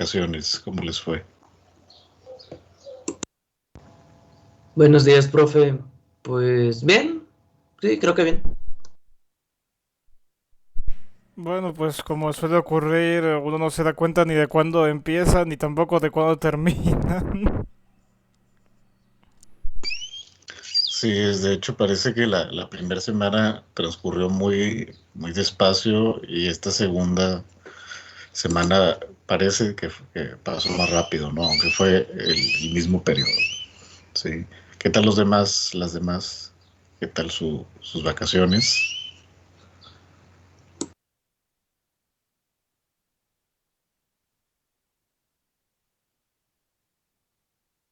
vacaciones? ¿Cómo les fue? Buenos días, profe. Pues bien, sí, creo que bien. Bueno, pues como suele ocurrir, uno no se da cuenta ni de cuándo empieza, ni tampoco de cuándo termina. Sí, de hecho parece que la primera semana transcurrió muy despacio y esta segunda semana parece que pasó más rápido, ¿no? Aunque fue el mismo periodo, ¿sí? ¿Qué tal las demás? ¿Qué tal sus vacaciones?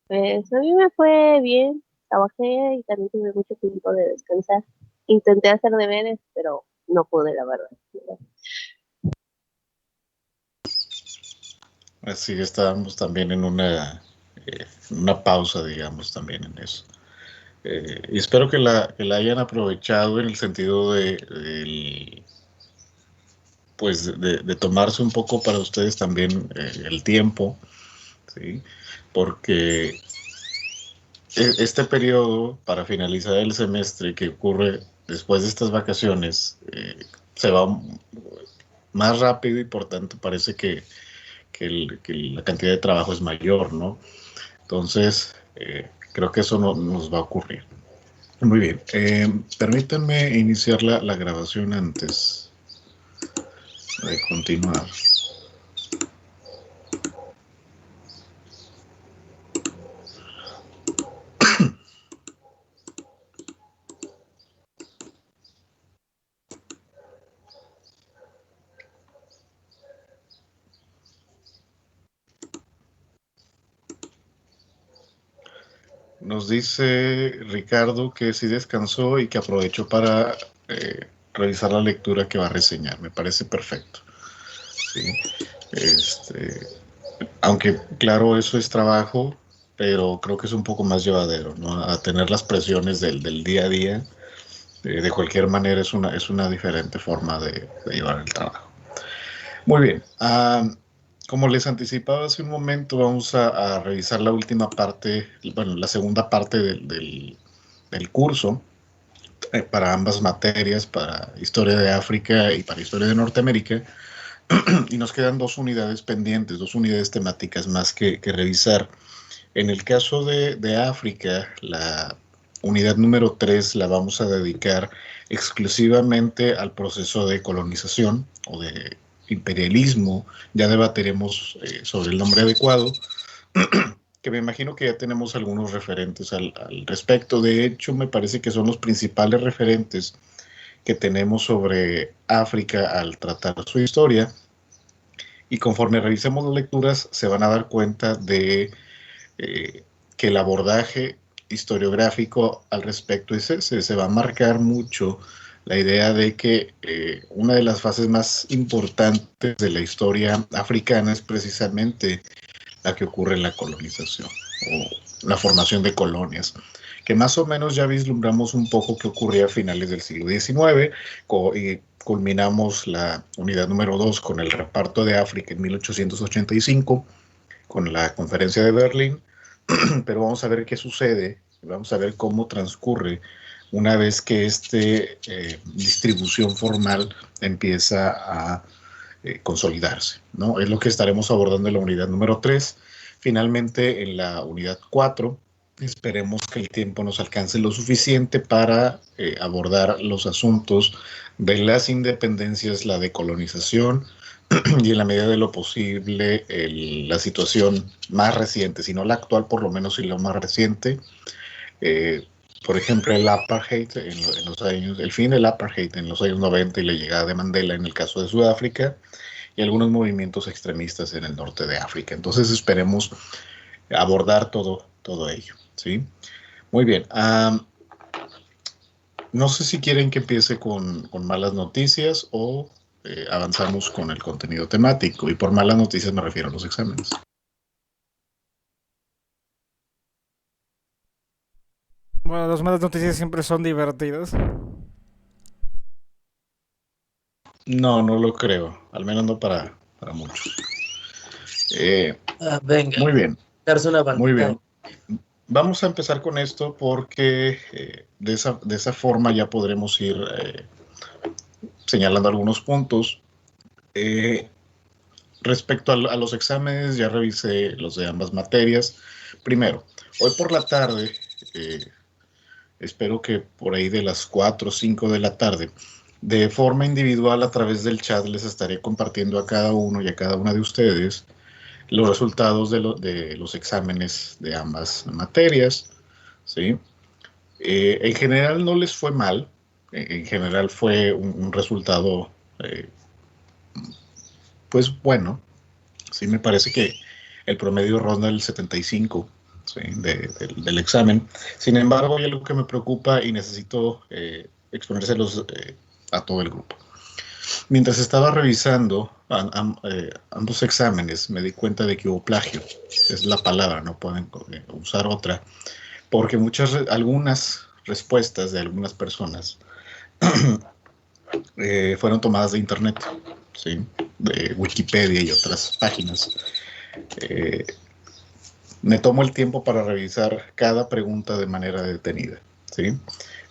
Pues a mí me fue bien, trabajé y también tuve mucho tiempo de descansar. Intenté hacer deberes, pero no pude, la verdad. Así que estábamos también en una pausa, digamos, también en eso. Y espero que la hayan aprovechado en el sentido de tomarse un poco para ustedes también el tiempo, ¿sí? Porque este periodo para finalizar el semestre que ocurre después de estas vacaciones se va más rápido y por tanto parece que la cantidad de trabajo es mayor, ¿no? Entonces, creo que eso no nos va a ocurrir. Muy bien. Permítanme iniciar la grabación antes de continuar. Nos dice Ricardo que sí descansó y que aprovechó para revisar la lectura que va a reseñar. Me parece perfecto. ¿Sí? Este, Aunque, claro, eso es trabajo, pero creo que es un poco más llevadero, ¿no? A tener las presiones del día a día. De cualquier manera, es una diferente forma de llevar el trabajo. Muy bien. Como les anticipaba hace un momento, vamos a revisar la última parte, bueno, la segunda parte del curso para ambas materias, para Historia de África y para Historia de Norteamérica. Y nos quedan dos unidades pendientes, dos unidades temáticas más que revisar. En el caso de África, la unidad número 3 la vamos a dedicar exclusivamente al proceso de colonización o de imperialismo. Ya debatiremos sobre el nombre adecuado, que me imagino que ya tenemos algunos referentes al respecto. De hecho, me parece que son los principales referentes que tenemos sobre África al tratar su historia. Y conforme revisemos las lecturas, se van a dar cuenta de eh, que el abordaje historiográfico al respecto es ese. Se va a marcar mucho la idea de que una de las fases más importantes de la historia africana es precisamente la que ocurre en la colonización o la formación de colonias, que más o menos ya vislumbramos un poco qué ocurría a finales del siglo XIX y culminamos la unidad número 2 con el reparto de África en 1885, con la conferencia de Berlín. Pero vamos a ver qué sucede, vamos a ver cómo transcurre una vez que esta distribución formal empieza a consolidarse, ¿no? Es lo que estaremos abordando en la unidad número 3. Finalmente, en la unidad 4, esperemos que el tiempo nos alcance lo suficiente para abordar los asuntos de las independencias, la decolonización y en la medida de lo posible la situación más reciente, si no la actual, por lo menos si la más reciente. Eh, por ejemplo, el apartheid en los años, el fin del apartheid en los años 90 y la llegada de Mandela en el caso de Sudáfrica y algunos movimientos extremistas en el norte de África. Entonces esperemos abordar todo ello, ¿sí? Muy bien. No sé si quieren que empiece con malas noticias o avanzamos con el contenido temático. Y por malas noticias me refiero a los exámenes. Bueno, las malas noticias siempre son divertidas. No, no lo creo. Al menos no para muchos. Venga, Muy bien, darse una muy bandita. bien. Vamos a empezar con esto porque de esa forma ya podremos ir señalando algunos puntos. Respecto a los exámenes, ya revisé los de ambas materias. Primero, hoy por la tarde, espero que por ahí de las 4 o 5 de la tarde, de forma individual a través del chat les estaré compartiendo a cada uno y a cada una de ustedes los resultados de los exámenes de ambas materias, ¿sí? En general no les fue mal, en general fue un resultado, pues bueno, sí me parece que el promedio ronda el 75, ¿sí? Del examen. Sin embargo, hay algo que me preocupa y necesito exponérselos a todo el grupo. Mientras estaba revisando ambos exámenes, me di cuenta de que hubo plagio. Es la palabra, no pueden usar otra. Porque algunas respuestas de algunas personas fueron tomadas de internet, ¿sí? De Wikipedia y otras páginas. Eh, Me tomo el tiempo para revisar cada pregunta de manera detenida, ¿sí?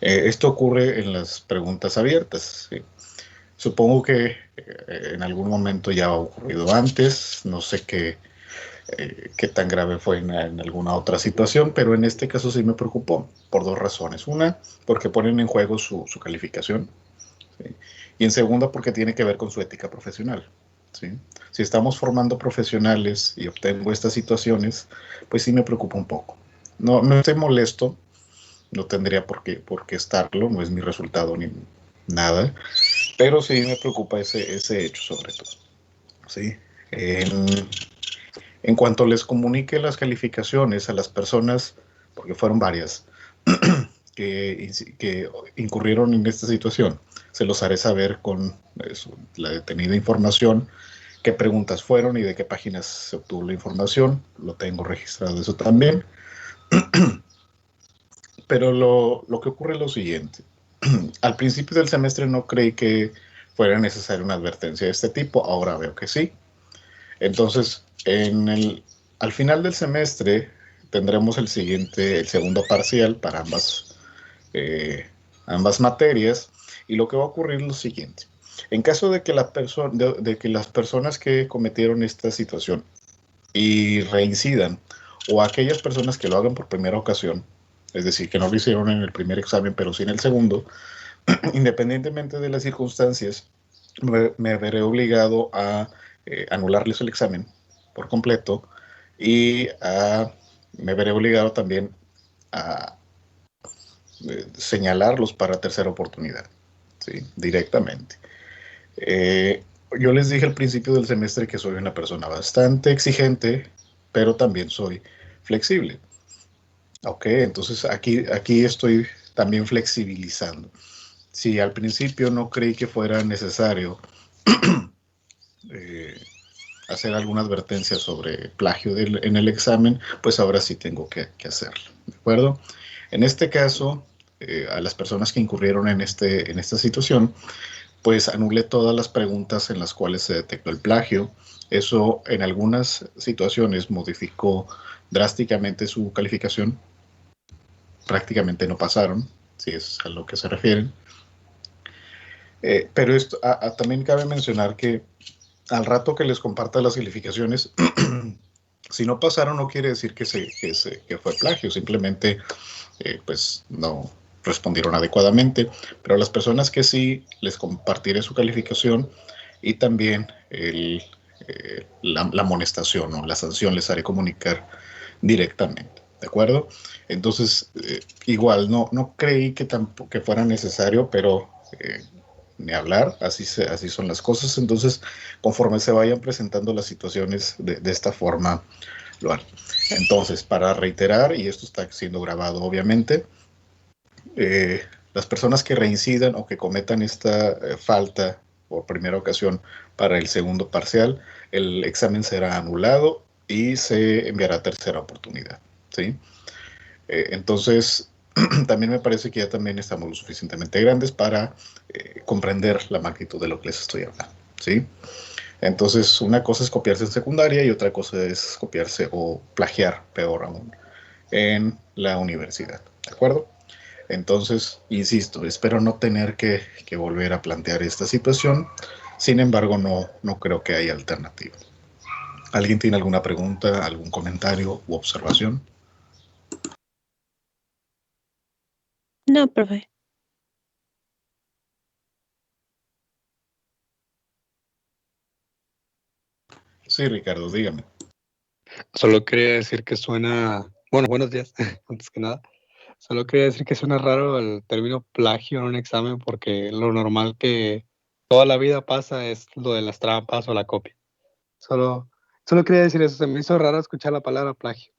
Esto ocurre en las preguntas abiertas, ¿sí? Supongo que en algún momento ya ha ocurrido antes, no sé qué tan grave fue en alguna otra situación, pero en este caso sí me preocupó por dos razones. Una, porque ponen en juego su calificación, ¿sí? Y en segunda, porque tiene que ver con su ética profesional, ¿sí? Si estamos formando profesionales y obtengo estas situaciones, pues sí me preocupa un poco. No, no estoy molesto, no tendría por qué estarlo, no es mi resultado ni nada, pero sí me preocupa ese hecho sobre todo, ¿sí? En, en cuanto les comunique las calificaciones a las personas, porque fueron varias, que incurrieron en esta situación, se los haré saber con la detenida información, qué preguntas fueron y de qué páginas se obtuvo la información. Lo tengo registrado eso también. Pero lo que ocurre es lo siguiente. Al principio del semestre no creí que fuera necesaria una advertencia de este tipo, ahora veo que sí. Entonces, al final del semestre tendremos el segundo parcial para ambas materias, y lo que va a ocurrir es lo siguiente. En caso de que, de que las personas que cometieron esta situación y reincidan, o aquellas personas que lo hagan por primera ocasión, es decir, que no lo hicieron en el primer examen, pero sí en el segundo, independientemente de las circunstancias, me veré obligado a anularles el examen por completo y me veré obligado también a señalarlos para tercera oportunidad, ¿sí? Directamente. Eh, yo les dije al principio del semestre que soy una persona bastante exigente, pero también soy flexible. Ok, entonces aquí estoy también flexibilizando. Si al principio no creí que fuera necesario eh, hacer alguna advertencia sobre plagio en el examen, pues ahora sí tengo que hacerlo, ¿de acuerdo? En este caso, a las personas que incurrieron en esta situación, pues anulé todas las preguntas en las cuales se detectó el plagio. Eso en algunas situaciones modificó drásticamente su calificación. Prácticamente no pasaron, si es a lo que se refieren. Pero esto, también cabe mencionar que al rato que les comparta las calificaciones, si no pasaron no quiere decir que fue plagio, simplemente pues no respondieron adecuadamente, pero a las personas que sí les compartiré su calificación y también la amonestación o la sanción les haré comunicar directamente, ¿de acuerdo? Entonces, igual, no creí que fuera necesario, pero ni hablar, así son las cosas. Entonces, conforme se vayan presentando las situaciones de esta forma, lo haré. Entonces, para reiterar, y esto está siendo grabado obviamente, las personas que reincidan o que cometan esta falta por primera ocasión para el segundo parcial, el examen será anulado y se enviará a tercera oportunidad, ¿sí? Entonces, también me parece que ya también estamos lo suficientemente grandes para comprender la magnitud de lo que les estoy hablando, ¿sí? Entonces, una cosa es copiarse en secundaria y otra cosa es copiarse o plagiar, peor aún, en la universidad. ¿De acuerdo? Entonces, insisto, espero no tener que volver a plantear esta situación. Sin embargo, no creo que haya alternativa. ¿Alguien tiene alguna pregunta, algún comentario u observación? No, profe. Sí, Ricardo, dígame. Solo quería decir que suena, bueno, buenos días, antes que nada. Solo quería decir que suena raro el término plagio en un examen porque lo normal que toda la vida pasa es lo de las trampas o la copia. Solo quería decir eso, se me hizo raro escuchar la palabra plagio.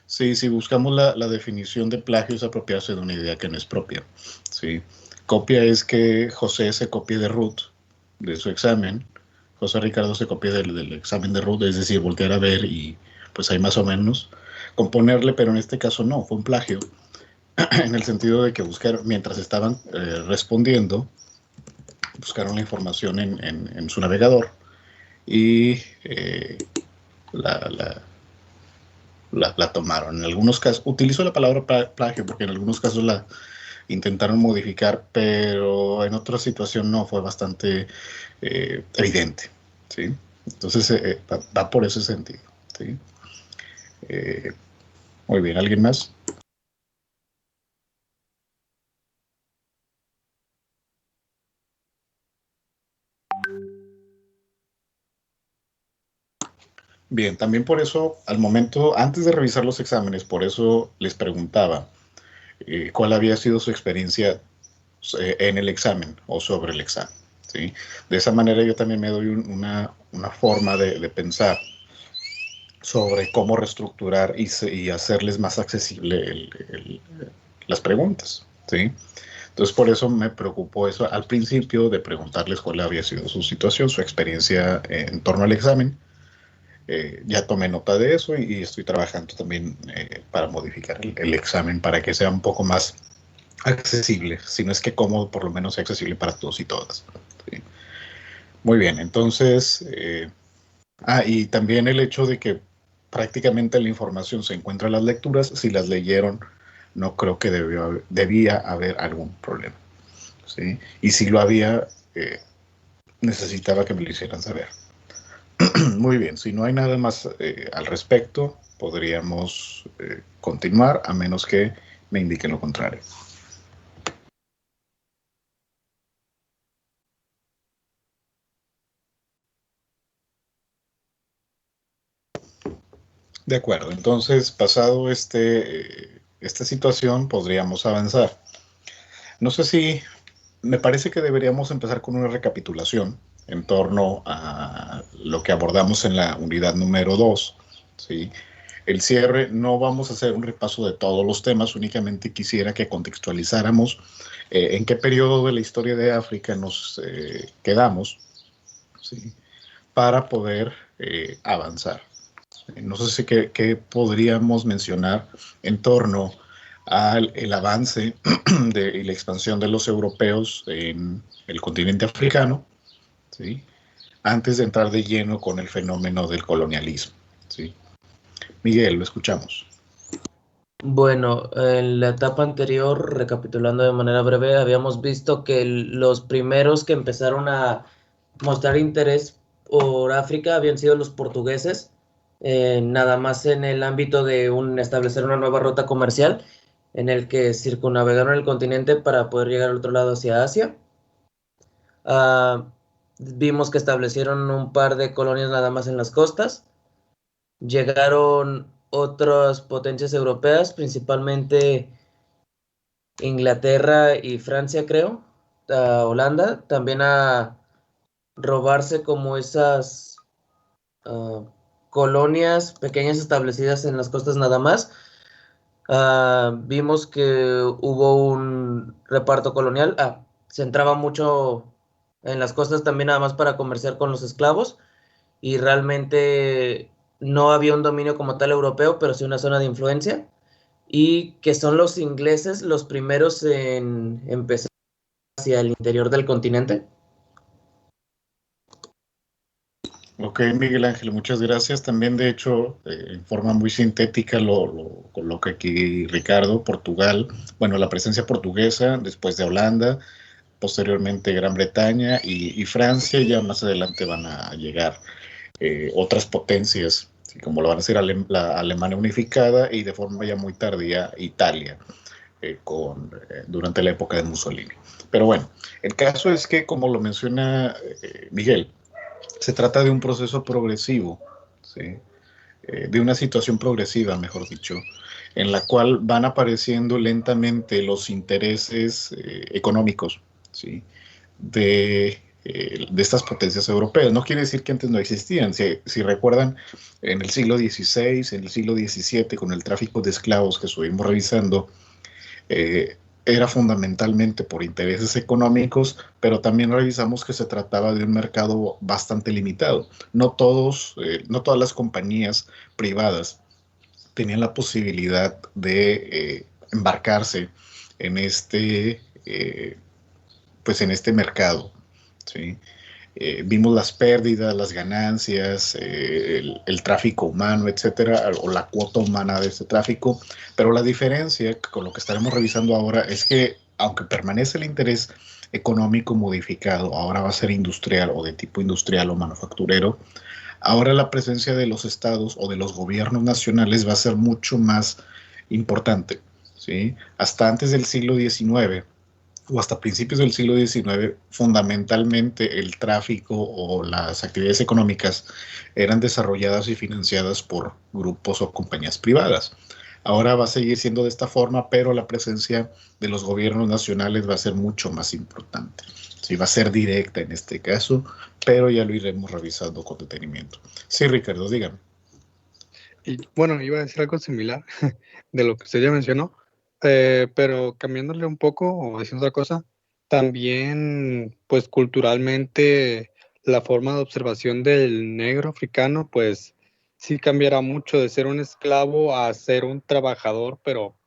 Sí, si buscamos la definición de plagio es apropiarse de una idea que no es propia. Sí. Copia es que José se copie de Ruth, de su examen. José Ricardo se copia del examen de Ruth, es decir, voltear a ver y pues hay más o menos componerle, pero en este caso no, fue un plagio, en el sentido de que buscaron, mientras estaban respondiendo, buscaron la información en su navegador y la, la, la tomaron. En algunos casos, utilizo la palabra plagio porque en algunos casos la intentaron modificar, pero en otra situación no, fue bastante evidente, ¿sí? Entonces va por ese sentido, ¿sí? Eh, muy bien, ¿alguien más? Bien, también por eso, al momento, antes de revisar los exámenes, por eso les preguntaba cuál había sido su experiencia en el examen o sobre el examen, ¿sí? De esa manera yo también me doy una forma de pensar sobre cómo reestructurar y hacerles más accesible las preguntas, ¿sí? Entonces, por eso me preocupó eso al principio de preguntarles cuál había sido su situación, su experiencia en torno al examen. Ya tomé nota de eso y estoy trabajando también para modificar el examen para que sea un poco más accesible, si no es que cómodo, por lo menos sea accesible para todos y todas. ¿Sí? Muy bien, entonces, y también el hecho de que prácticamente la información se encuentra en las lecturas, si las leyeron, no creo que debía haber algún problema. ¿Sí? Y si lo había, necesitaba que me lo hicieran saber. Muy bien, si no hay nada más al respecto, podríamos continuar a menos que me indiquen lo contrario. De acuerdo, entonces pasado esta situación podríamos avanzar. No sé si me parece que deberíamos empezar con una recapitulación en torno a lo que abordamos en la unidad número 2, ¿sí? El cierre, no vamos a hacer un repaso de todos los temas, únicamente quisiera que contextualizáramos en qué periodo de la historia de África nos quedamos, ¿sí? Para poder avanzar. No sé si qué podríamos mencionar en torno al el avance y la expansión de los europeos en el continente africano, ¿sí? Antes de entrar de lleno con el fenómeno del colonialismo, ¿sí? Miguel, lo escuchamos. Bueno, en la etapa anterior, recapitulando de manera breve, habíamos visto que los primeros que empezaron a mostrar interés por África habían sido los portugueses, nada más en el ámbito de establecer una nueva ruta comercial en el que circunnavegaron el continente para poder llegar al otro lado hacia Asia. Vimos que establecieron un par de colonias nada más en las costas. Llegaron otras potencias europeas, principalmente Inglaterra y Francia, creo, a Holanda, también a robarse como esas colonias pequeñas establecidas en las costas nada más. Vimos que hubo un reparto colonial, se centraba mucho en las costas también nada más para comerciar con los esclavos y realmente no había un dominio como tal europeo, pero sí una zona de influencia, y que son los ingleses los primeros en empezar hacia el interior del continente. Ok, Miguel Ángel, muchas gracias. También, de hecho, en forma muy sintética, coloca aquí Ricardo, Portugal, bueno, la presencia portuguesa, después de Holanda, posteriormente Gran Bretaña y Francia, y ya más adelante van a llegar otras potencias, ¿sí? Como lo van a hacer la Alemania unificada y de forma ya muy tardía Italia, durante la época de Mussolini. Pero bueno, el caso es que, como lo menciona Miguel, se trata de un proceso progresivo, ¿sí? De una situación progresiva, mejor dicho, en la cual van apareciendo lentamente los intereses económicos, ¿sí? De estas potencias europeas. No quiere decir que antes no existían. Si recuerdan, en el siglo XVI, en el siglo XVII, con el tráfico de esclavos que estuvimos revisando, era fundamentalmente por intereses económicos, pero también revisamos que se trataba de un mercado bastante limitado. No todas las compañías privadas tenían la posibilidad de embarcarse en pues en este mercado, ¿sí? Vimos las pérdidas, las ganancias, el tráfico humano, etcétera, o la cuota humana de este tráfico, pero la diferencia con lo que estaremos revisando ahora es que, aunque permanece el interés económico modificado, ahora va a ser industrial o de tipo industrial o manufacturero, ahora la presencia de los estados o de los gobiernos nacionales va a ser mucho más importante, ¿sí? Hasta antes del siglo XIX o hasta principios del siglo XIX, fundamentalmente el tráfico o las actividades económicas eran desarrolladas y financiadas por grupos o compañías privadas. Ahora va a seguir siendo de esta forma, pero la presencia de los gobiernos nacionales va a ser mucho más importante. Sí, va a ser directa en este caso, pero ya lo iremos revisando con detenimiento. Sí, Ricardo, dígame. Y bueno, iba a decir algo similar de lo que usted ya mencionó, pero cambiándole un poco o diciendo otra cosa, también pues culturalmente la forma de observación del negro africano pues sí cambiará mucho de ser un esclavo a ser un trabajador, pero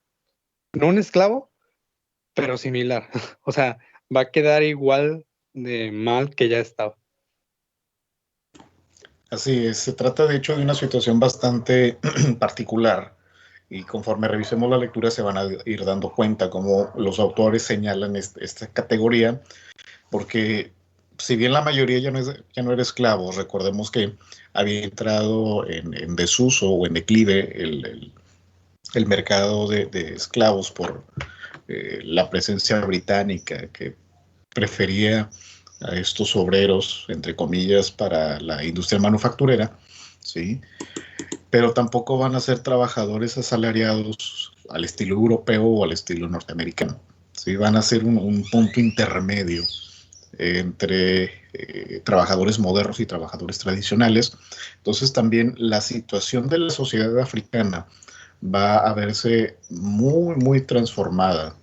no un esclavo, pero similar. O sea, va a quedar igual de mal que ya estaba. Así es, se trata de hecho de una situación bastante particular y conforme revisemos la lectura se van a ir dando cuenta cómo los autores señalan esta categoría, porque si bien la mayoría ya no era esclavo, recordemos que había entrado en desuso o en declive el mercado de esclavos por la presencia británica que prefería a estos obreros, entre comillas, para la industria manufacturera, ¿sí? Pero tampoco van a ser trabajadores asalariados al estilo europeo o al estilo norteamericano, ¿sí? Van a ser un punto intermedio entre trabajadores modernos y trabajadores tradicionales. Entonces también la situación de la sociedad africana va a verse muy, muy transformada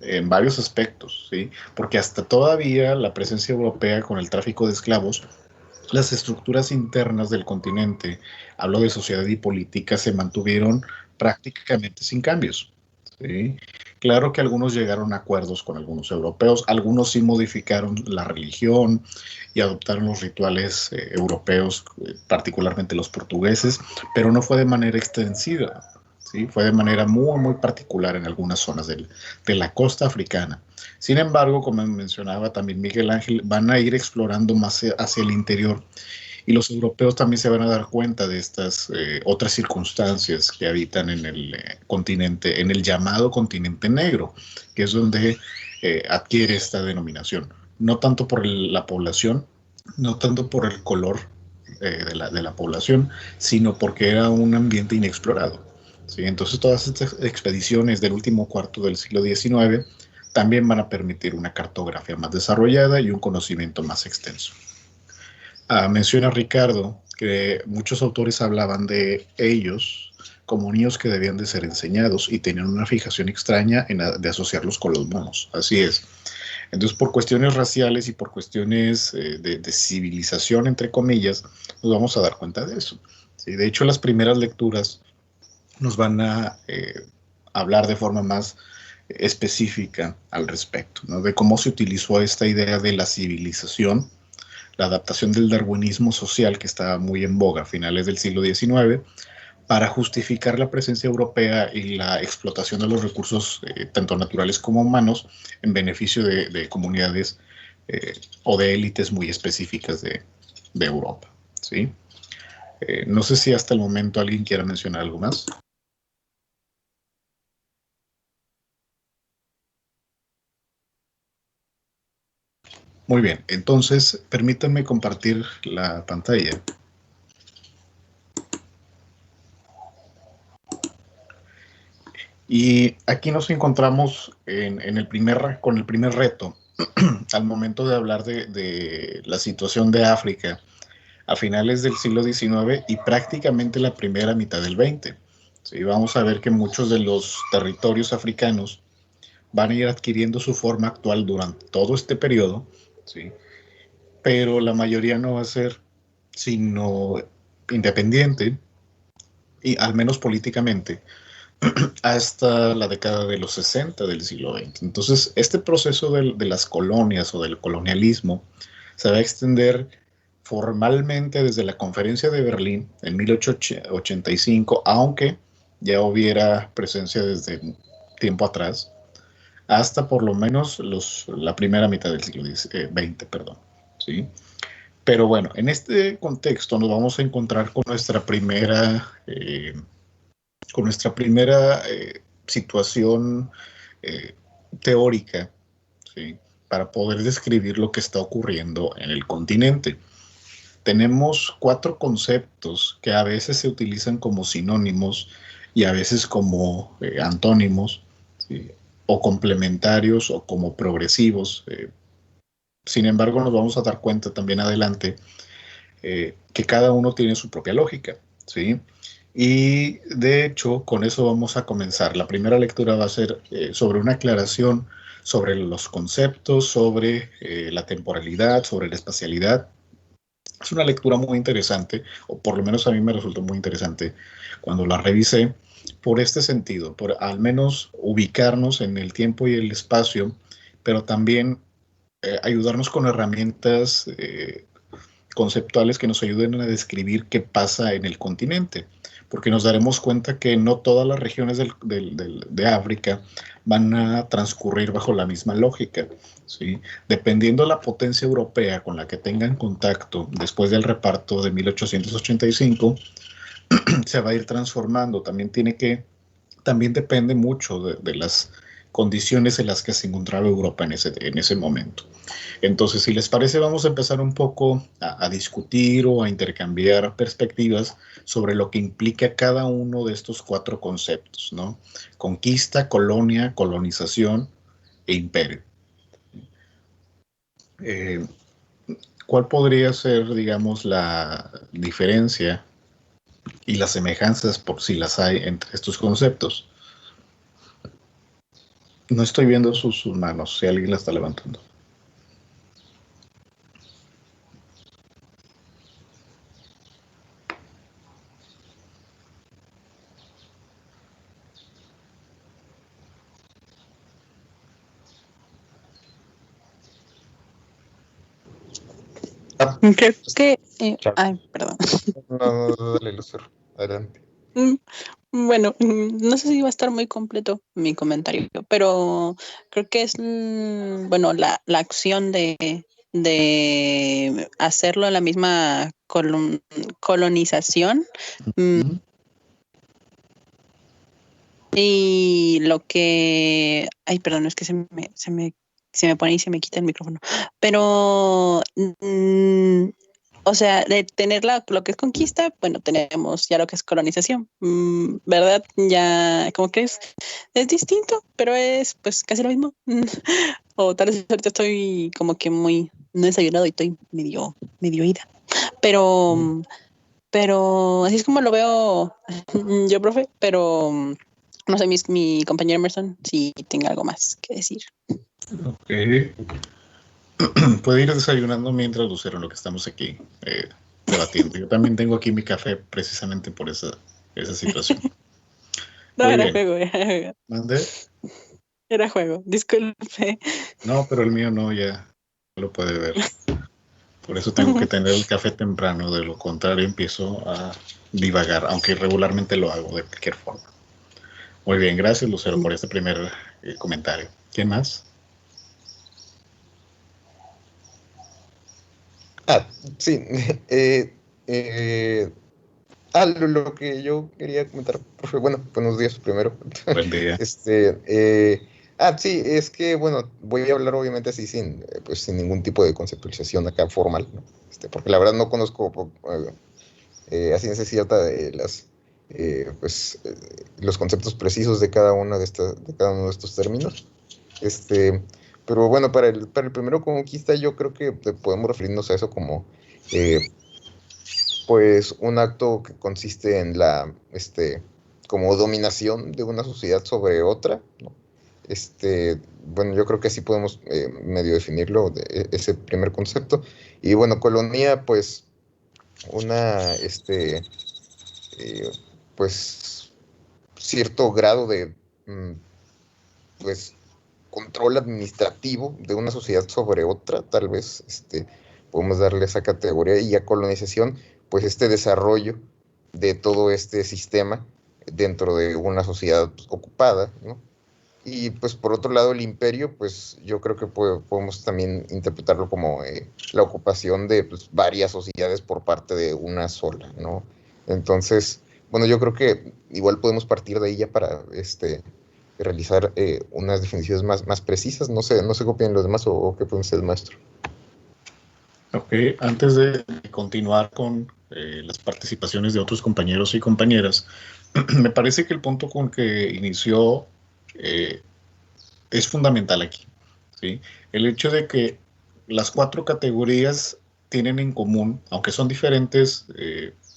en varios aspectos, ¿sí? Porque hasta todavía la presencia europea con el tráfico de esclavos, las estructuras internas del continente, hablo de sociedad y política, se mantuvieron prácticamente sin cambios, ¿sí? Claro que algunos llegaron a acuerdos con algunos europeos, algunos sí modificaron la religión y adoptaron los rituales europeos, particularmente los portugueses, pero no fue de manera extensiva, ¿sí? Fue de manera muy, muy particular en algunas zonas de la costa africana. Sin embargo, como mencionaba también Miguel Ángel, van a ir explorando más hacia el interior y los europeos también se van a dar cuenta de estas otras circunstancias que habitan en el continente, en el llamado continente negro, que es donde adquiere esta denominación. No tanto por la población, no tanto por el color de la población, sino porque era un ambiente inexplorado. ¿Sí? Entonces todas estas expediciones del último cuarto del siglo XIX también van a permitir una cartografía más desarrollada y un conocimiento más extenso. Menciona Ricardo que muchos autores hablaban de ellos como niños que debían de ser enseñados y tenían una fijación extraña de asociarlos con los monos. Así es. Entonces, por cuestiones raciales y por cuestiones de civilización, entre comillas, nos vamos a dar cuenta de eso. ¿Sí? De hecho, las primeras lecturas nos van a hablar de forma más específica al respecto, ¿no? De cómo se utilizó esta idea de la civilización la adaptación del darwinismo social que estaba muy en boga a finales del siglo XIX para justificar la presencia europea y la explotación de los recursos tanto naturales como humanos en beneficio de comunidades o de élites muy específicas de Europa, ¿sí? No sé si hasta el momento alguien quiera mencionar algo más. Muy bien, entonces permítanme compartir la pantalla. Y aquí nos encontramos con el primer reto al momento de hablar de la situación de África a finales del siglo XIX y prácticamente la primera mitad del XX. Sí, vamos a ver que muchos de los territorios africanos van a ir adquiriendo su forma actual durante todo este periodo, ¿sí? Pero la mayoría no va a ser sino independiente, y al menos políticamente, hasta la década de los 60 del siglo XX. Entonces, este proceso de las colonias o del colonialismo se va a extender formalmente desde la Conferencia de Berlín en 1885, aunque ya hubiera presencia desde tiempo atrás, hasta por lo menos la primera mitad del siglo XX, perdón, ¿sí? Pero bueno, en este contexto nos vamos a encontrar con nuestra primera situación eh, teórica, ¿sí? Para poder describir lo que está ocurriendo en el continente. Tenemos 4 conceptos que a veces se utilizan como sinónimos y a veces como antónimos, ¿sí? O complementarios o como progresivos. Sin embargo, nos vamos a dar cuenta también adelante que cada uno tiene su propia lógica, ¿sí? Y de hecho, con eso vamos a comenzar. La primera lectura va a ser sobre una aclaración sobre los conceptos, sobre la temporalidad, sobre la espacialidad. Es una lectura muy interesante, o por lo menos a mí me resultó muy interesante cuando la revisé, por este sentido, por al menos ubicarnos en el tiempo y el espacio, pero también ayudarnos con herramientas conceptuales que nos ayuden a describir qué pasa en el continente, porque nos daremos cuenta que no todas las regiones de África van a transcurrir bajo la misma lógica, ¿sí? Dependiendo la potencia europea con la que tengan contacto después del reparto de 1885, se va a ir transformando. También depende mucho de las condiciones en las que se encontraba Europa en ese momento. Entonces, si les parece, vamos a empezar un poco a discutir o a intercambiar perspectivas sobre lo que implica cada uno de estos 4 conceptos, ¿no? Conquista, colonia, colonización e imperio. Eh, ¿Cuál podría ser, digamos, la diferencia y las semejanzas, por si las hay, entre estos conceptos? No estoy viendo sus manos, si alguien la está levantando. Creo que... Claro. ay, perdón. No, dale, Lucero. Adelante. Bueno, no sé si va a estar muy completo mi comentario, pero creo que es, bueno, la acción de hacerlo en la misma colonización. Y lo que... Ay, perdón, es que se me pone y se me quita el micrófono. Pero... o sea, de tener lo que es conquista, bueno, tenemos ya lo que es colonización, ¿verdad? Ya como que es distinto, pero es pues casi lo mismo. O tal vez ahorita estoy como que muy no desayunado y estoy medio ida. Pero así es como lo veo yo, profe, pero no sé, mi compañero Emerson si tenga algo más que decir. Ok. Puede ir desayunando mientras, Lucero, lo que estamos aquí debatiendo. Yo también tengo aquí mi café precisamente por esa situación. No, Muy era bien. juego. ¿Mande? Era juego, disculpe. No, pero el mío no, ya lo puede ver. Por eso tengo que tener el café temprano, de lo contrario empiezo a divagar, aunque regularmente lo hago de cualquier forma. Muy bien, gracias Lucero por este primer comentario. ¿Quién más? Sí. Lo que yo quería comentar, profe, bueno, buenos días primero. Buen día. Sí, es que, bueno, voy a hablar obviamente así pues, sin ningún tipo de conceptualización acá formal, ¿no? Porque la verdad no conozco a ciencia cierta los conceptos precisos de cada uno de estos términos. Pero bueno, para el primero conquista yo creo que podemos referirnos a eso como pues un acto que consiste en como dominación de una sociedad sobre otra, ¿no? Bueno, yo creo que así podemos medio definirlo, ese primer concepto. Y bueno, colonía, pues pues cierto grado de pues control administrativo de una sociedad sobre otra, tal vez podemos darle esa categoría, y a colonización, pues desarrollo de todo este sistema dentro de una sociedad pues, ocupada, ¿no? Y pues por otro lado el imperio, pues yo creo que podemos también interpretarlo como la ocupación de pues, varias sociedades por parte de una sola, ¿no? Entonces, bueno, yo creo que igual podemos partir de ahí ya para realizar unas definiciones más precisas. No sé qué opinan los demás o qué piensa el maestro. Ok, antes de continuar con las participaciones de otros compañeros y compañeras, me parece que el punto con que inició es fundamental aquí, ¿sí? El hecho de que las 4 categorías tienen en común, aunque son diferentes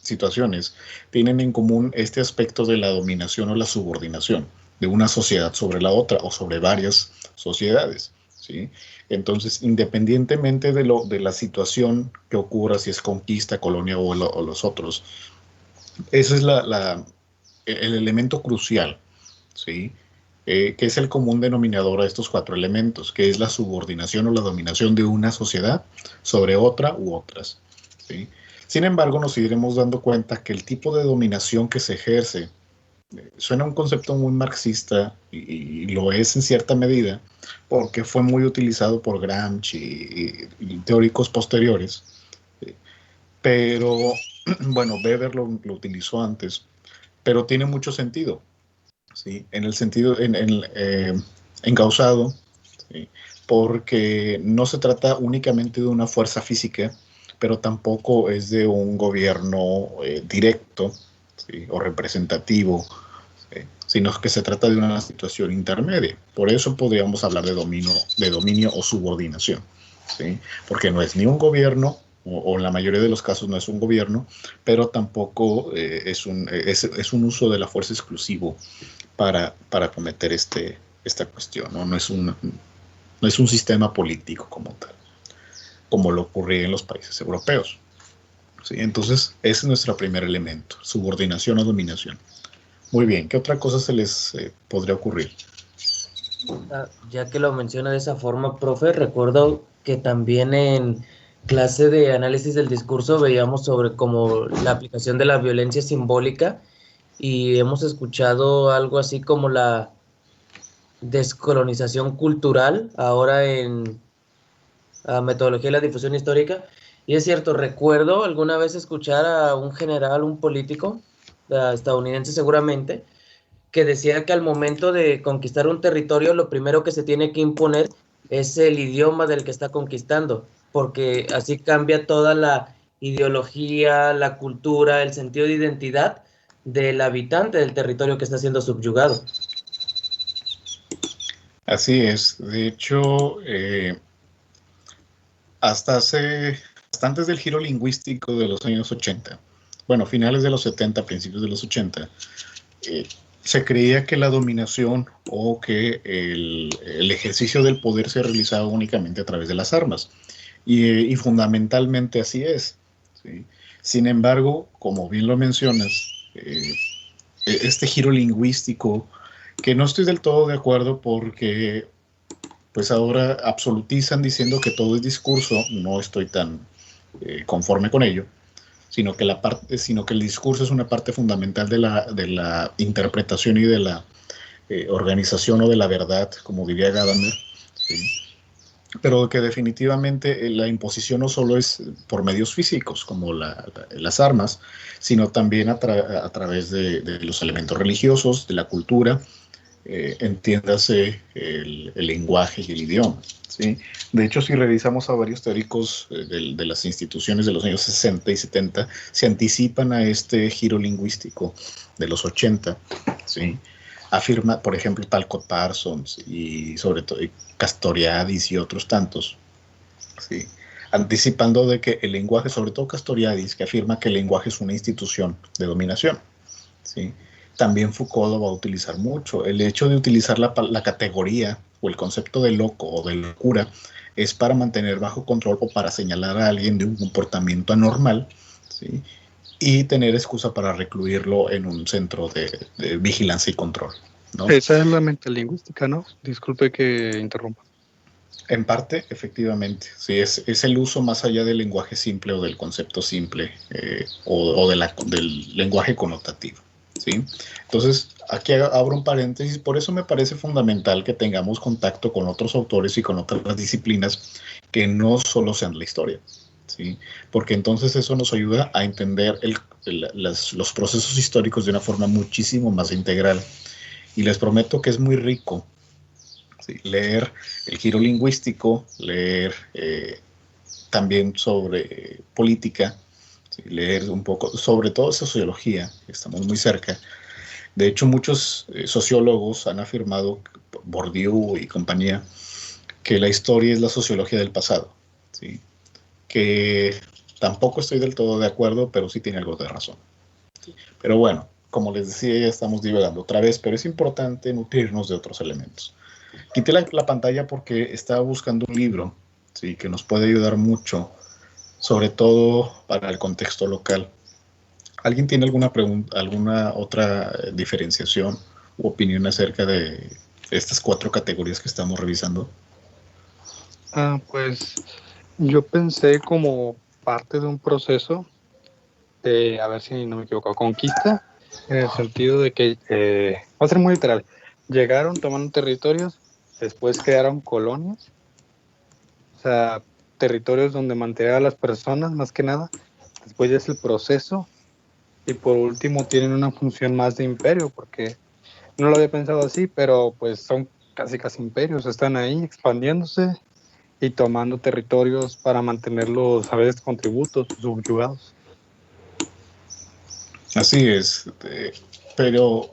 situaciones, tienen en común este aspecto de la dominación o la subordinación de una sociedad sobre la otra o sobre varias sociedades, ¿sí? Entonces, independientemente de la situación que ocurra, si es conquista, colonia o los otros, ese es el elemento crucial, ¿sí? Que es el común denominador a estos 4 elementos, que es la subordinación o la dominación de una sociedad sobre otra u otras, ¿sí? Sin embargo, nos iremos dando cuenta que el tipo de dominación que se ejerce suena un concepto muy marxista y lo es en cierta medida porque fue muy utilizado por Gramsci y teóricos posteriores, ¿sí? Pero bueno, Weber lo utilizó antes, pero tiene mucho sentido, ¿sí? En el sentido encausado, ¿sí? Porque no se trata únicamente de una fuerza física, pero tampoco es de un gobierno directo, ¿sí? O representativo, ¿sí? Sino que se trata de una situación intermedia. Por eso podríamos hablar de dominio o subordinación, ¿sí? Porque no es ni un gobierno, o en la mayoría de los casos no es un gobierno, pero tampoco es un uso de la fuerza exclusivo para cometer esta cuestión, ¿no? No es un sistema político como tal, como lo ocurría en los países europeos, ¿sí? Entonces, ese es nuestro primer elemento, subordinación o dominación. Muy bien, ¿qué otra cosa se les podría ocurrir? Ya que lo menciona de esa forma, profe, recuerdo que también en clase de análisis del discurso veíamos sobre como la aplicación de la violencia simbólica y hemos escuchado algo así como la descolonización cultural ahora en metodología de la difusión histórica. Y es cierto, recuerdo alguna vez escuchar a un general, un político estadounidense seguramente, que decía que al momento de conquistar un territorio, lo primero que se tiene que imponer es el idioma del que está conquistando, porque así cambia toda la ideología, la cultura, el sentido de identidad del habitante del territorio que está siendo subyugado. Así es. De hecho, hasta antes del giro lingüístico de los años 80, bueno, finales de los 70, principios de los 80, se creía que la dominación o que el ejercicio del poder se realizaba únicamente a través de las armas. Y fundamentalmente así es, ¿sí? Sin embargo, como bien lo mencionas, este giro lingüístico, que no estoy del todo de acuerdo porque pues ahora absolutizan diciendo que todo es discurso, no estoy tan conforme con ello, sino que el discurso es una parte fundamental de la interpretación y de la organización o de la verdad, como diría Gadamer, ¿sí? Pero que definitivamente la imposición no solo es por medios físicos, como las armas, sino también a través de los elementos religiosos, de la cultura, entiéndase el lenguaje y el idioma, ¿sí? De hecho, si revisamos a varios teóricos de las instituciones de los años 60 y 70, se anticipan a este giro lingüístico de los 80, ¿sí? Afirma, por ejemplo, Talcott Parsons y sobre todo Castoriadis y otros tantos, ¿sí? Anticipando de que el lenguaje, sobre todo Castoriadis, que afirma que el lenguaje es una institución de dominación, ¿sí? También Foucault lo va a utilizar mucho. El hecho de utilizar la categoría o el concepto de loco o de locura es para mantener bajo control o para señalar a alguien de un comportamiento anormal, ¿sí? Y tener excusa para recluirlo en un centro de vigilancia y control, ¿no? Esa es la metalingüística, ¿no? Disculpe que interrumpa. En parte, efectivamente, sí, es el uso más allá del lenguaje simple o del concepto simple o del lenguaje connotativo, ¿sí? Entonces, aquí abro un paréntesis, por eso me parece fundamental que tengamos contacto con otros autores y con otras disciplinas que no solo sean la historia, ¿sí? Porque entonces eso nos ayuda a entender los procesos históricos de una forma muchísimo más integral. Y les prometo que es muy rico, ¿sí? Leer el giro lingüístico, leer también sobre política, ¿sí? Leer un poco, sobre todo sociología, estamos muy cerca. De hecho, muchos sociólogos han afirmado, Bourdieu y compañía, que la historia es la sociología del pasado, ¿sí? Que tampoco estoy del todo de acuerdo, pero sí tiene algo de razón. Pero bueno, como les decía, ya estamos divagando otra vez, pero es importante nutrirnos de otros elementos. Quité la pantalla porque estaba buscando un libro, ¿sí? Que nos puede ayudar mucho, sobre todo para el contexto local. ¿Alguien tiene alguna pregunta, alguna otra diferenciación u opinión acerca de estas 4 categorías que estamos revisando? Pues yo pensé como parte de un proceso de, a ver si no me equivoco, conquista, en el sentido de que, va a ser muy literal, llegaron, tomaron territorios, después crearon colonias, o sea, territorios donde mantener a las personas más que nada, después ya es el proceso, y por último tienen una función más de imperio, porque no lo había pensado así, pero pues son casi imperios, están ahí expandiéndose y tomando territorios para mantenerlos a veces con tributos subyugados. Así es, pero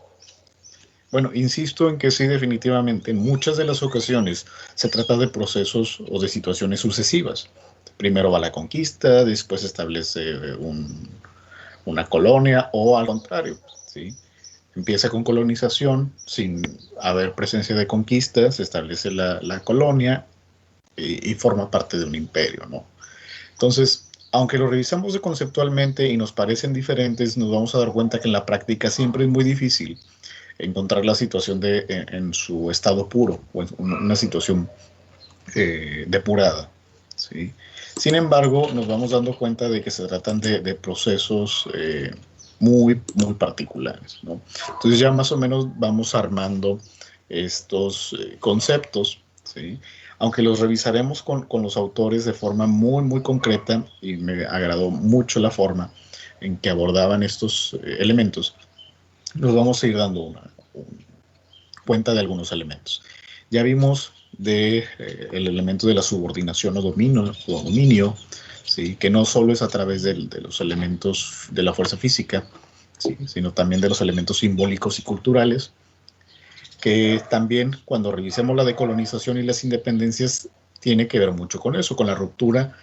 bueno, insisto en que sí, definitivamente, en muchas de las ocasiones se trata de procesos o de situaciones sucesivas. Primero va la conquista, después se establece una colonia o al contrario, ¿sí? Empieza con colonización, sin haber presencia de conquista, se establece la colonia y forma parte de un imperio, ¿no? Entonces, aunque lo revisamos conceptualmente y nos parecen diferentes, nos vamos a dar cuenta que en la práctica siempre es muy difícil encontrar la situación en su estado puro o en una situación depurada, ¿sí? Sin embargo, nos vamos dando cuenta de que se tratan de procesos muy particulares, ¿no? Entonces ya más o menos vamos armando estos conceptos, ¿sí? Aunque los revisaremos con los autores de forma muy concreta, y me agradó mucho la forma en que abordaban estos elementos, nos vamos a ir dando cuenta de algunos elementos. Ya vimos el elemento de la subordinación o dominio, ¿sí? Que no solo es a través de los elementos de la fuerza física, ¿sí? Sino también de los elementos simbólicos y culturales, que también cuando revisemos la decolonización y las independencias tiene que ver mucho con eso, con la ruptura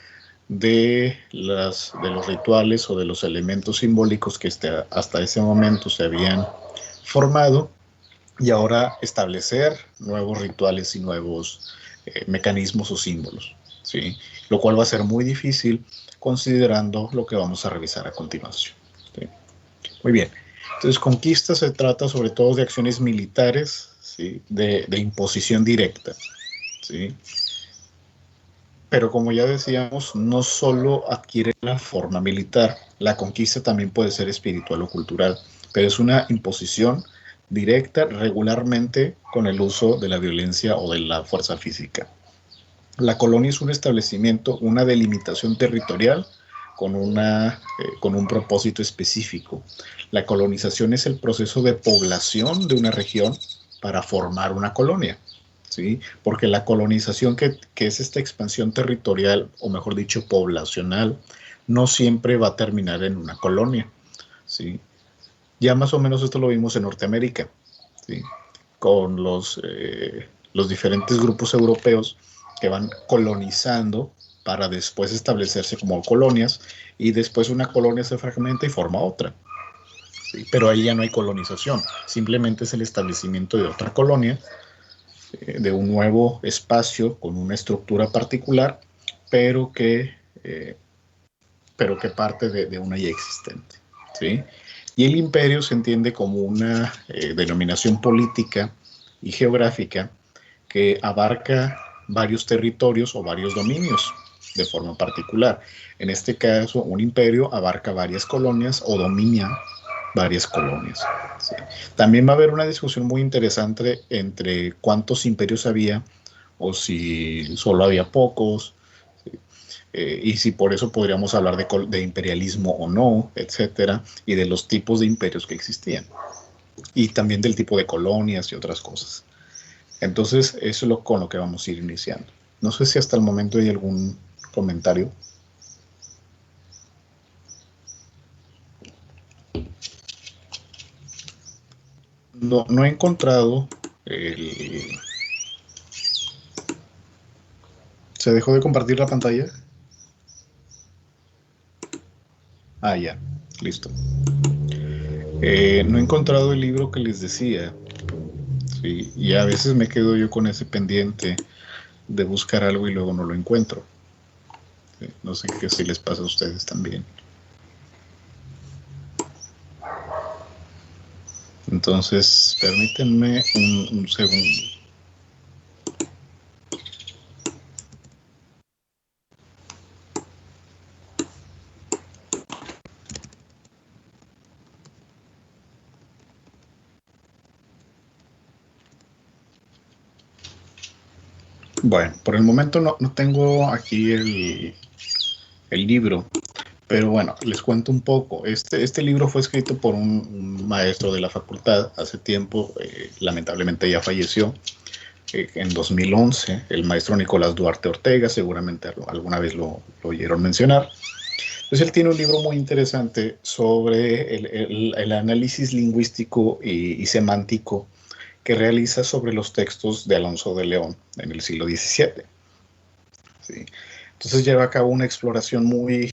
de los rituales o de los elementos simbólicos que hasta ese momento se habían formado, y ahora establecer nuevos rituales y nuevos mecanismos o símbolos, ¿sí? Lo cual va a ser muy difícil considerando lo que vamos a revisar a continuación, ¿sí? Muy bien. Entonces, conquista se trata sobre todo de acciones militares, ¿sí? De imposición directa, ¿sí? Pero como ya decíamos, no solo adquiere la forma militar, la conquista también puede ser espiritual o cultural, pero es una imposición directa regularmente con el uso de la violencia o de la fuerza física. La colonia es un establecimiento, una delimitación territorial con un propósito específico. La colonización es el proceso de población de una región para formar una colonia. ¿Sí? Porque la colonización, que es esta expansión territorial, o mejor dicho, poblacional, no siempre va a terminar en una colonia. ¿Sí? Ya más o menos esto lo vimos en Norteamérica, ¿sí? Con los diferentes grupos europeos que van colonizando para después establecerse como colonias, y después una colonia se fragmenta y forma otra. ¿Sí? Pero ahí ya no hay colonización, simplemente es el establecimiento de otra colonia, de un nuevo espacio con una estructura particular, pero que, eh, parte de una ya existente. ¿Sí? Y el imperio se entiende como una denominación política y geográfica que abarca varios territorios o varios dominios de forma particular. En este caso, un imperio abarca varias colonias o domina varias colonias. ¿Sí? También va a haber una discusión muy interesante entre cuántos imperios había o si solo había pocos, ¿sí? Y si por eso podríamos hablar de imperialismo o no, etcétera, y de los tipos de imperios que existían, y también del tipo de colonias y otras cosas. Entonces, eso es con lo que vamos a ir iniciando. No sé si hasta el momento hay algún comentario. No he encontrado el... ¿Se dejó de compartir la pantalla? Ah, ya, listo. No he encontrado el libro que les decía, ¿sí? Y a veces me quedo yo con ese pendiente de buscar algo y luego no lo encuentro. ¿Sí? No sé qué si les pasa a ustedes también. Entonces, permítanme un segundo. Bueno, por el momento no tengo aquí el libro, pero bueno, les cuento un poco. Este libro fue escrito por un maestro de la facultad hace tiempo, lamentablemente ya falleció, en 2011, el maestro Nicolás Duarte Ortega, seguramente alguna vez lo oyeron mencionar. Entonces él tiene un libro muy interesante sobre el análisis lingüístico y semántico que realiza sobre los textos de Alonso de León en el siglo XVII. ¿Sí? Entonces lleva a cabo una exploración muy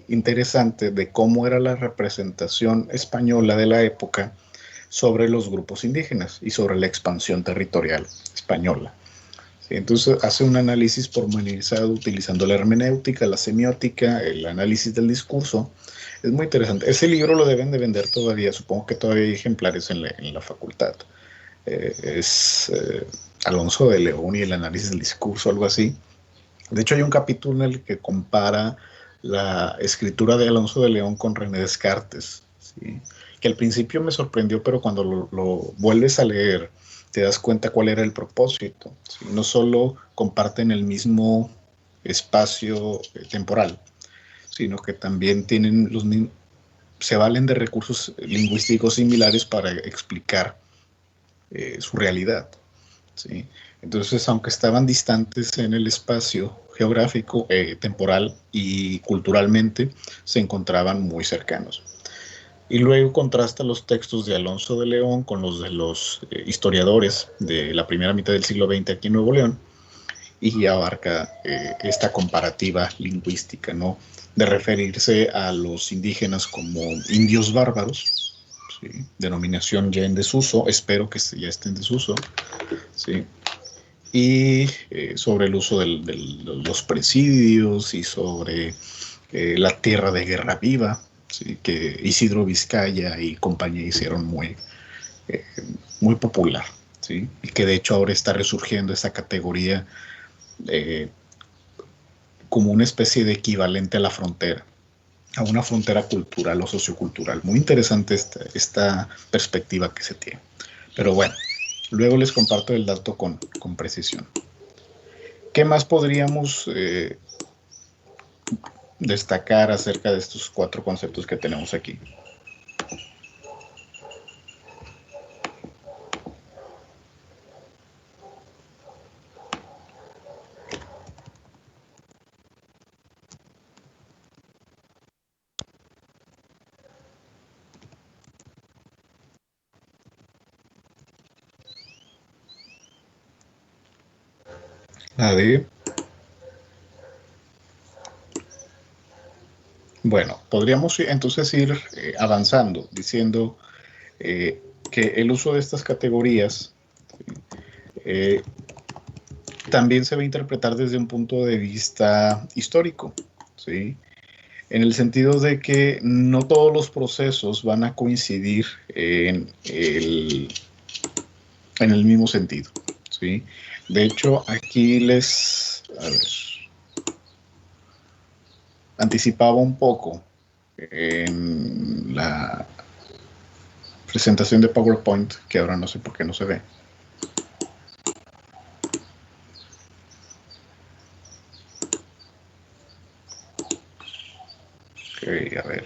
interesante de cómo era la representación española de la época sobre los grupos indígenas y sobre la expansión territorial española. ¿Sí? Entonces hace un análisis pormenorizado utilizando la hermenéutica, la semiótica, el análisis del discurso. Es muy interesante. Ese libro lo deben de vender todavía, supongo que todavía hay ejemplares en la facultad. Es Alonso de León y el análisis del discurso, algo así. De hecho, hay un capítulo en el que compara la escritura de Alonso de León con René Descartes, ¿sí? Que al principio me sorprendió, pero cuando lo vuelves a leer, te das cuenta cuál era el propósito, ¿sí? No solo comparten el mismo espacio temporal, sino que también se valen de recursos lingüísticos similares para explicar su realidad. ¿Sí? Entonces, aunque estaban distantes en el espacio geográfico, temporal y culturalmente, se encontraban muy cercanos. Y luego contrasta los textos de Alonso de León con los de los historiadores de la primera mitad del siglo XX aquí en Nuevo León, y abarca esta comparativa lingüística, ¿no? De referirse a los indígenas como indios bárbaros, ¿sí? Denominación ya en desuso, espero que ya esté en desuso, ¿sí? Y sobre el uso de los presidios y sobre la tierra de guerra viva, ¿sí? Que Isidro Vizcaya y compañía hicieron muy popular, ¿sí? Y que de hecho ahora está resurgiendo esa categoría como una especie de equivalente a la frontera, a una frontera cultural o sociocultural. Muy interesante esta perspectiva que se tiene. Pero bueno, luego les comparto el dato con precisión. ¿Qué más podríamos destacar acerca de estos 4 conceptos que tenemos aquí? Nadie. Bueno, podríamos entonces ir avanzando, diciendo que el uso de estas categorías también se va a interpretar desde un punto de vista histórico, ¿sí? En el sentido de que no todos los procesos van a coincidir en el mismo sentido, ¿sí? De hecho, aquí a ver, anticipaba un poco en la presentación de PowerPoint, que ahora no sé por qué no se ve. Ok, a ver.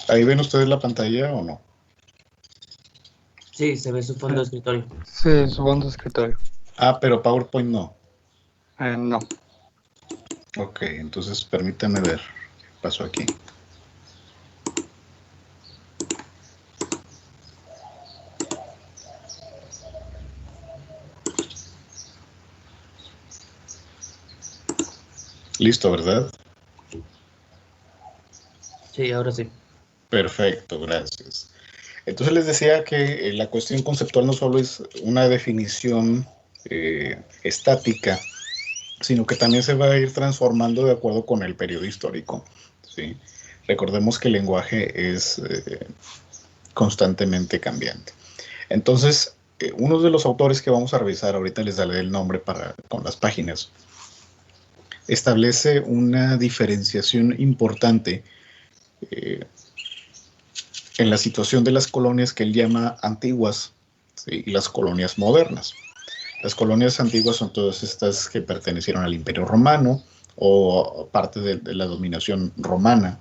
¿Ahí ven ustedes la pantalla o no? Sí, se ve su fondo de escritorio. Sí, su fondo de escritorio. Ah, pero PowerPoint no. No. Ok, entonces permítame ver qué pasó aquí. Listo, ¿verdad? Sí, ahora sí. Perfecto, gracias. Entonces les decía que la cuestión conceptual no solo es una definición estática, sino que también se va a ir transformando de acuerdo con el periodo histórico, ¿sí? Recordemos que el lenguaje es constantemente cambiante. Entonces, uno de los autores que vamos a revisar, ahorita les daré el nombre con las páginas, establece una diferenciación importante en la situación de las colonias que él llama antiguas, ¿sí? Y las colonias modernas. Las colonias antiguas son todas estas que pertenecieron al Imperio Romano o parte de la dominación romana,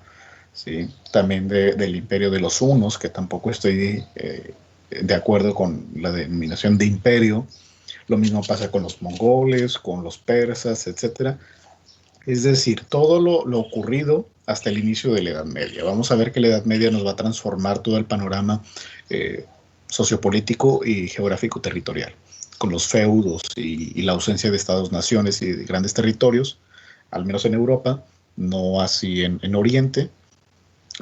¿sí? También del Imperio de los Hunos, que tampoco estoy de acuerdo con la denominación de imperio. Lo mismo pasa con los mongoles, con los persas, etc. Es decir, todo lo ocurrido hasta el inicio de la Edad Media. Vamos a ver que la Edad Media nos va a transformar todo el panorama sociopolítico y geográfico territorial, con los feudos y la ausencia de estados-naciones y de grandes territorios, al menos en Europa, no así en Oriente,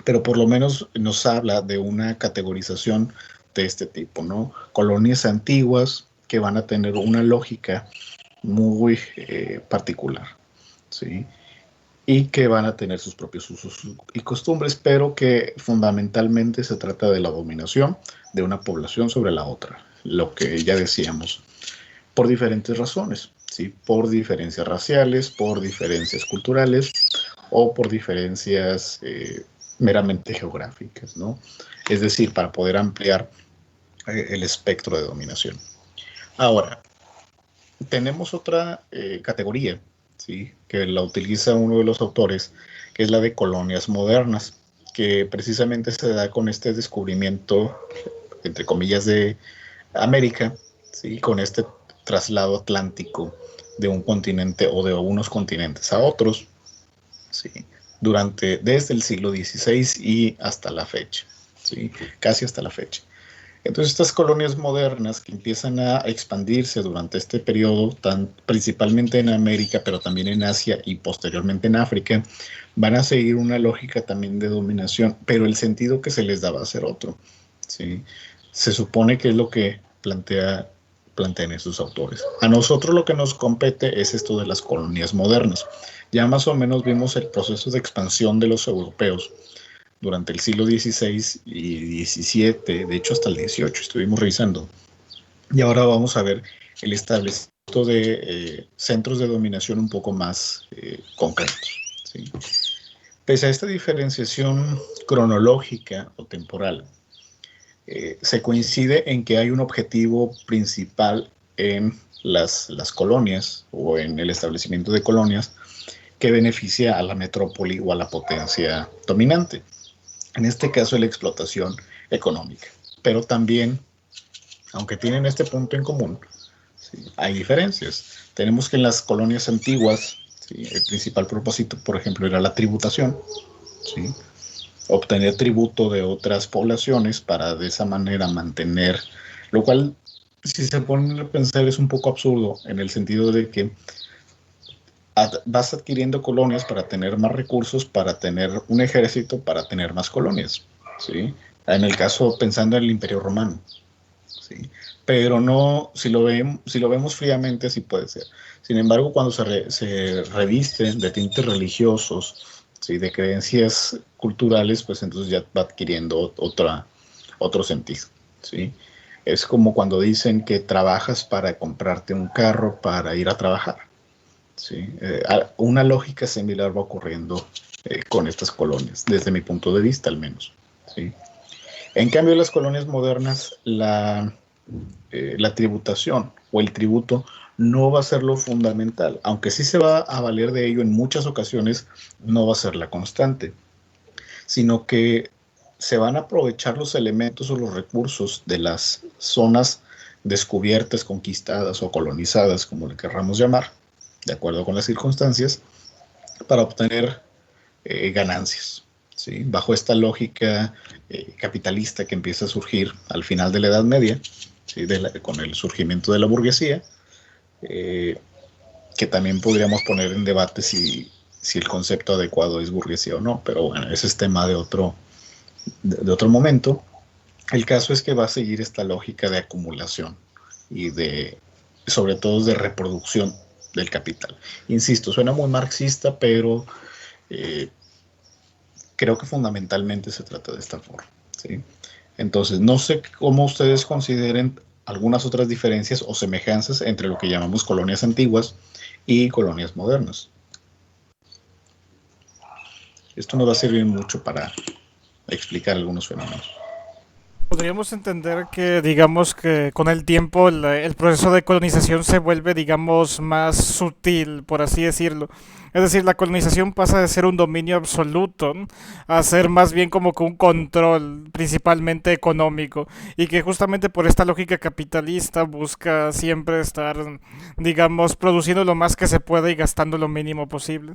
pero por lo menos nos habla de una categorización de este tipo, ¿no? Colonias antiguas que van a tener una lógica muy particular, ¿sí? Y que van a tener sus propios usos y costumbres, pero que fundamentalmente se trata de la dominación de una población sobre la otra, lo que ya decíamos, por diferentes razones, ¿sí? Por diferencias raciales, por diferencias culturales o por diferencias meramente geográficas, ¿no? Es decir, para poder ampliar el espectro de dominación. Ahora, tenemos otra categoría, ¿sí? Que la utiliza uno de los autores, que es la de colonias modernas, que precisamente se da con este descubrimiento, entre comillas, de América, ¿sí? Con este traslado atlántico de un continente o de unos continentes a otros, ¿sí? Desde el siglo XVI y hasta la fecha, ¿sí? Casi hasta la fecha. Entonces estas colonias modernas que empiezan a expandirse durante este periodo, principalmente en América, pero también en Asia y posteriormente en África, van a seguir una lógica también de dominación, pero el sentido que se les da va a ser otro, ¿sí? Se supone que es lo que plantean estos autores. A nosotros lo que nos compete es esto de las colonias modernas. Ya más o menos vimos el proceso de expansión de los europeos durante el siglo XVI y XVII, de hecho hasta el XVIII estuvimos revisando, Y ahora vamos a ver el establecimiento de centros de dominación un poco más concretos, ¿sí? Pese a esta diferenciación cronológica o temporal, se coincide en que hay un objetivo principal en las colonias o en el establecimiento de colonias que beneficia a la metrópoli o a la potencia dominante. En este caso, la explotación económica. Pero también, aunque tienen este punto en común, ¿sí?, hay diferencias. Tenemos que en las colonias antiguas, ¿sí?, el principal propósito, por ejemplo, era la tributación, ¿sí?, obtener tributo de otras poblaciones para de esa manera mantener, lo cual, si se ponen a pensar, es un poco absurdo en el sentido de que vas adquiriendo colonias para tener más recursos, para tener un ejército, para tener más colonias, ¿sí? En el caso, pensando en el Imperio Romano, ¿sí? Pero no, si lo vemos fríamente, sí puede ser. Sin embargo, cuando se reviste de tintes religiosos, ¿sí?, de creencias culturales, pues entonces ya va adquiriendo otro sentido, ¿sí? Es como cuando dicen que trabajas para comprarte un carro para ir a trabajar, ¿sí? Una lógica similar va ocurriendo con estas colonias, desde mi punto de vista al menos, ¿sí? En cambio, las colonias modernas, la tributación o el tributo no va a ser lo fundamental, aunque sí se va a valer de ello en muchas ocasiones, no va a ser la constante, sino que se van a aprovechar los elementos o los recursos de las zonas descubiertas, conquistadas o colonizadas, como le querramos llamar, de acuerdo con las circunstancias, para obtener ganancias, ¿sí? Bajo esta lógica capitalista que empieza a surgir al final de la Edad Media, ¿sí?, con el surgimiento de la burguesía, que también podríamos poner en debate si el concepto adecuado es burguesía o no, pero bueno, ese es tema de otro momento. El caso es que va a seguir esta lógica de acumulación y sobre todo de reproducción del capital. Insisto, suena muy marxista, pero creo que fundamentalmente se trata de esta forma, ¿sí? Entonces, no sé cómo ustedes consideren algunas otras diferencias o semejanzas entre lo que llamamos colonias antiguas y colonias modernas. Esto nos va a servir mucho para explicar algunos fenómenos. Podríamos entender que, digamos, que con el tiempo el proceso de colonización se vuelve, digamos, más sutil, por así decirlo. Es decir, la colonización pasa de ser un dominio absoluto, ¿no?, a ser más bien como que un control, principalmente económico, y que justamente por esta lógica capitalista busca siempre estar, digamos, produciendo lo más que se pueda y gastando lo mínimo posible.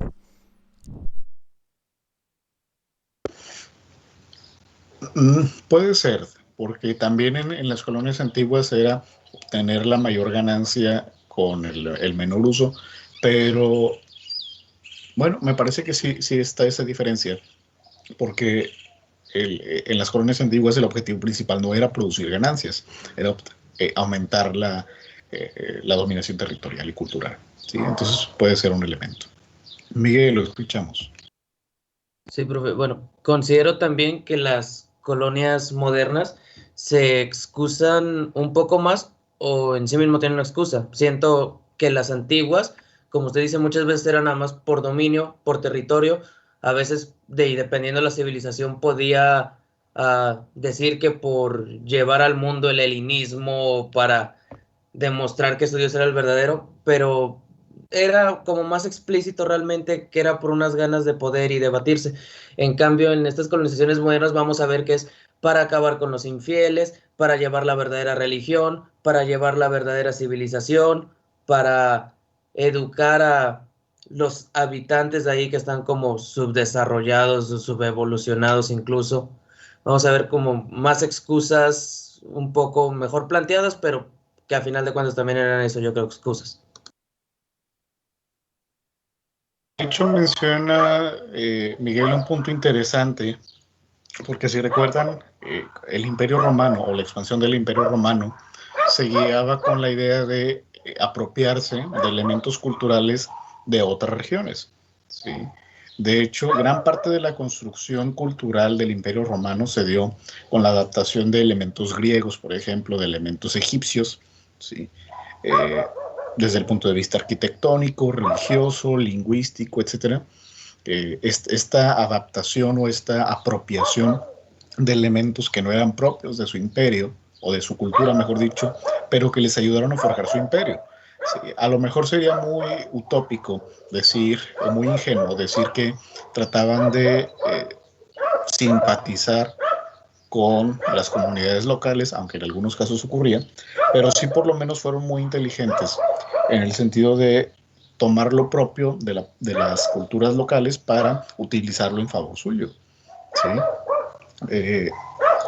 Puede ser, porque también en las colonias antiguas era obtener la mayor ganancia con el menor uso, pero bueno, me parece que sí está esa diferencia, porque en las colonias antiguas el objetivo principal no era producir ganancias, era aumentar la dominación territorial y cultural, ¿sí? Entonces puede ser un elemento. Miguel, lo escuchamos. Sí, profe. Bueno, considero también que las colonias modernas se excusan un poco más o en sí mismo tienen una excusa. Siento que las antiguas, como usted dice, muchas veces eran nada más por dominio, por territorio. A veces, y dependiendo de la civilización, podía decir que por llevar al mundo el helenismo para demostrar que su Dios era el verdadero, pero era como más explícito realmente que era por unas ganas de poder y debatirse. En cambio, en estas colonizaciones modernas vamos a ver que es para acabar con los infieles, para llevar la verdadera religión, para llevar la verdadera civilización, para educar a los habitantes de ahí que están como subdesarrollados, subevolucionados incluso. Vamos a ver como más excusas un poco mejor planteadas, pero que a final de cuentas también eran eso, yo creo, excusas. De hecho, menciona Miguel un punto interesante, porque si recuerdan, el Imperio Romano o la expansión del Imperio Romano se guiaba con la idea de apropiarse de elementos culturales de otras regiones, ¿sí? De hecho, gran parte de la construcción cultural del Imperio Romano se dio con la adaptación de elementos griegos, por ejemplo, de elementos egipcios, ¿sí? Eh, Desde el punto de vista arquitectónico, religioso, lingüístico, etcétera. Esta adaptación o esta apropiación de elementos que no eran propios de su imperio, o de su cultura, mejor dicho, pero que les ayudaron a forjar su imperio. Sí, a lo mejor sería muy utópico decir, o muy ingenuo decir que trataban de simpatizar con las comunidades locales, aunque en algunos casos ocurría, pero sí por lo menos fueron muy inteligentes en el sentido de tomar lo propio de las culturas locales para utilizarlo en favor suyo, ¿sí? Eh,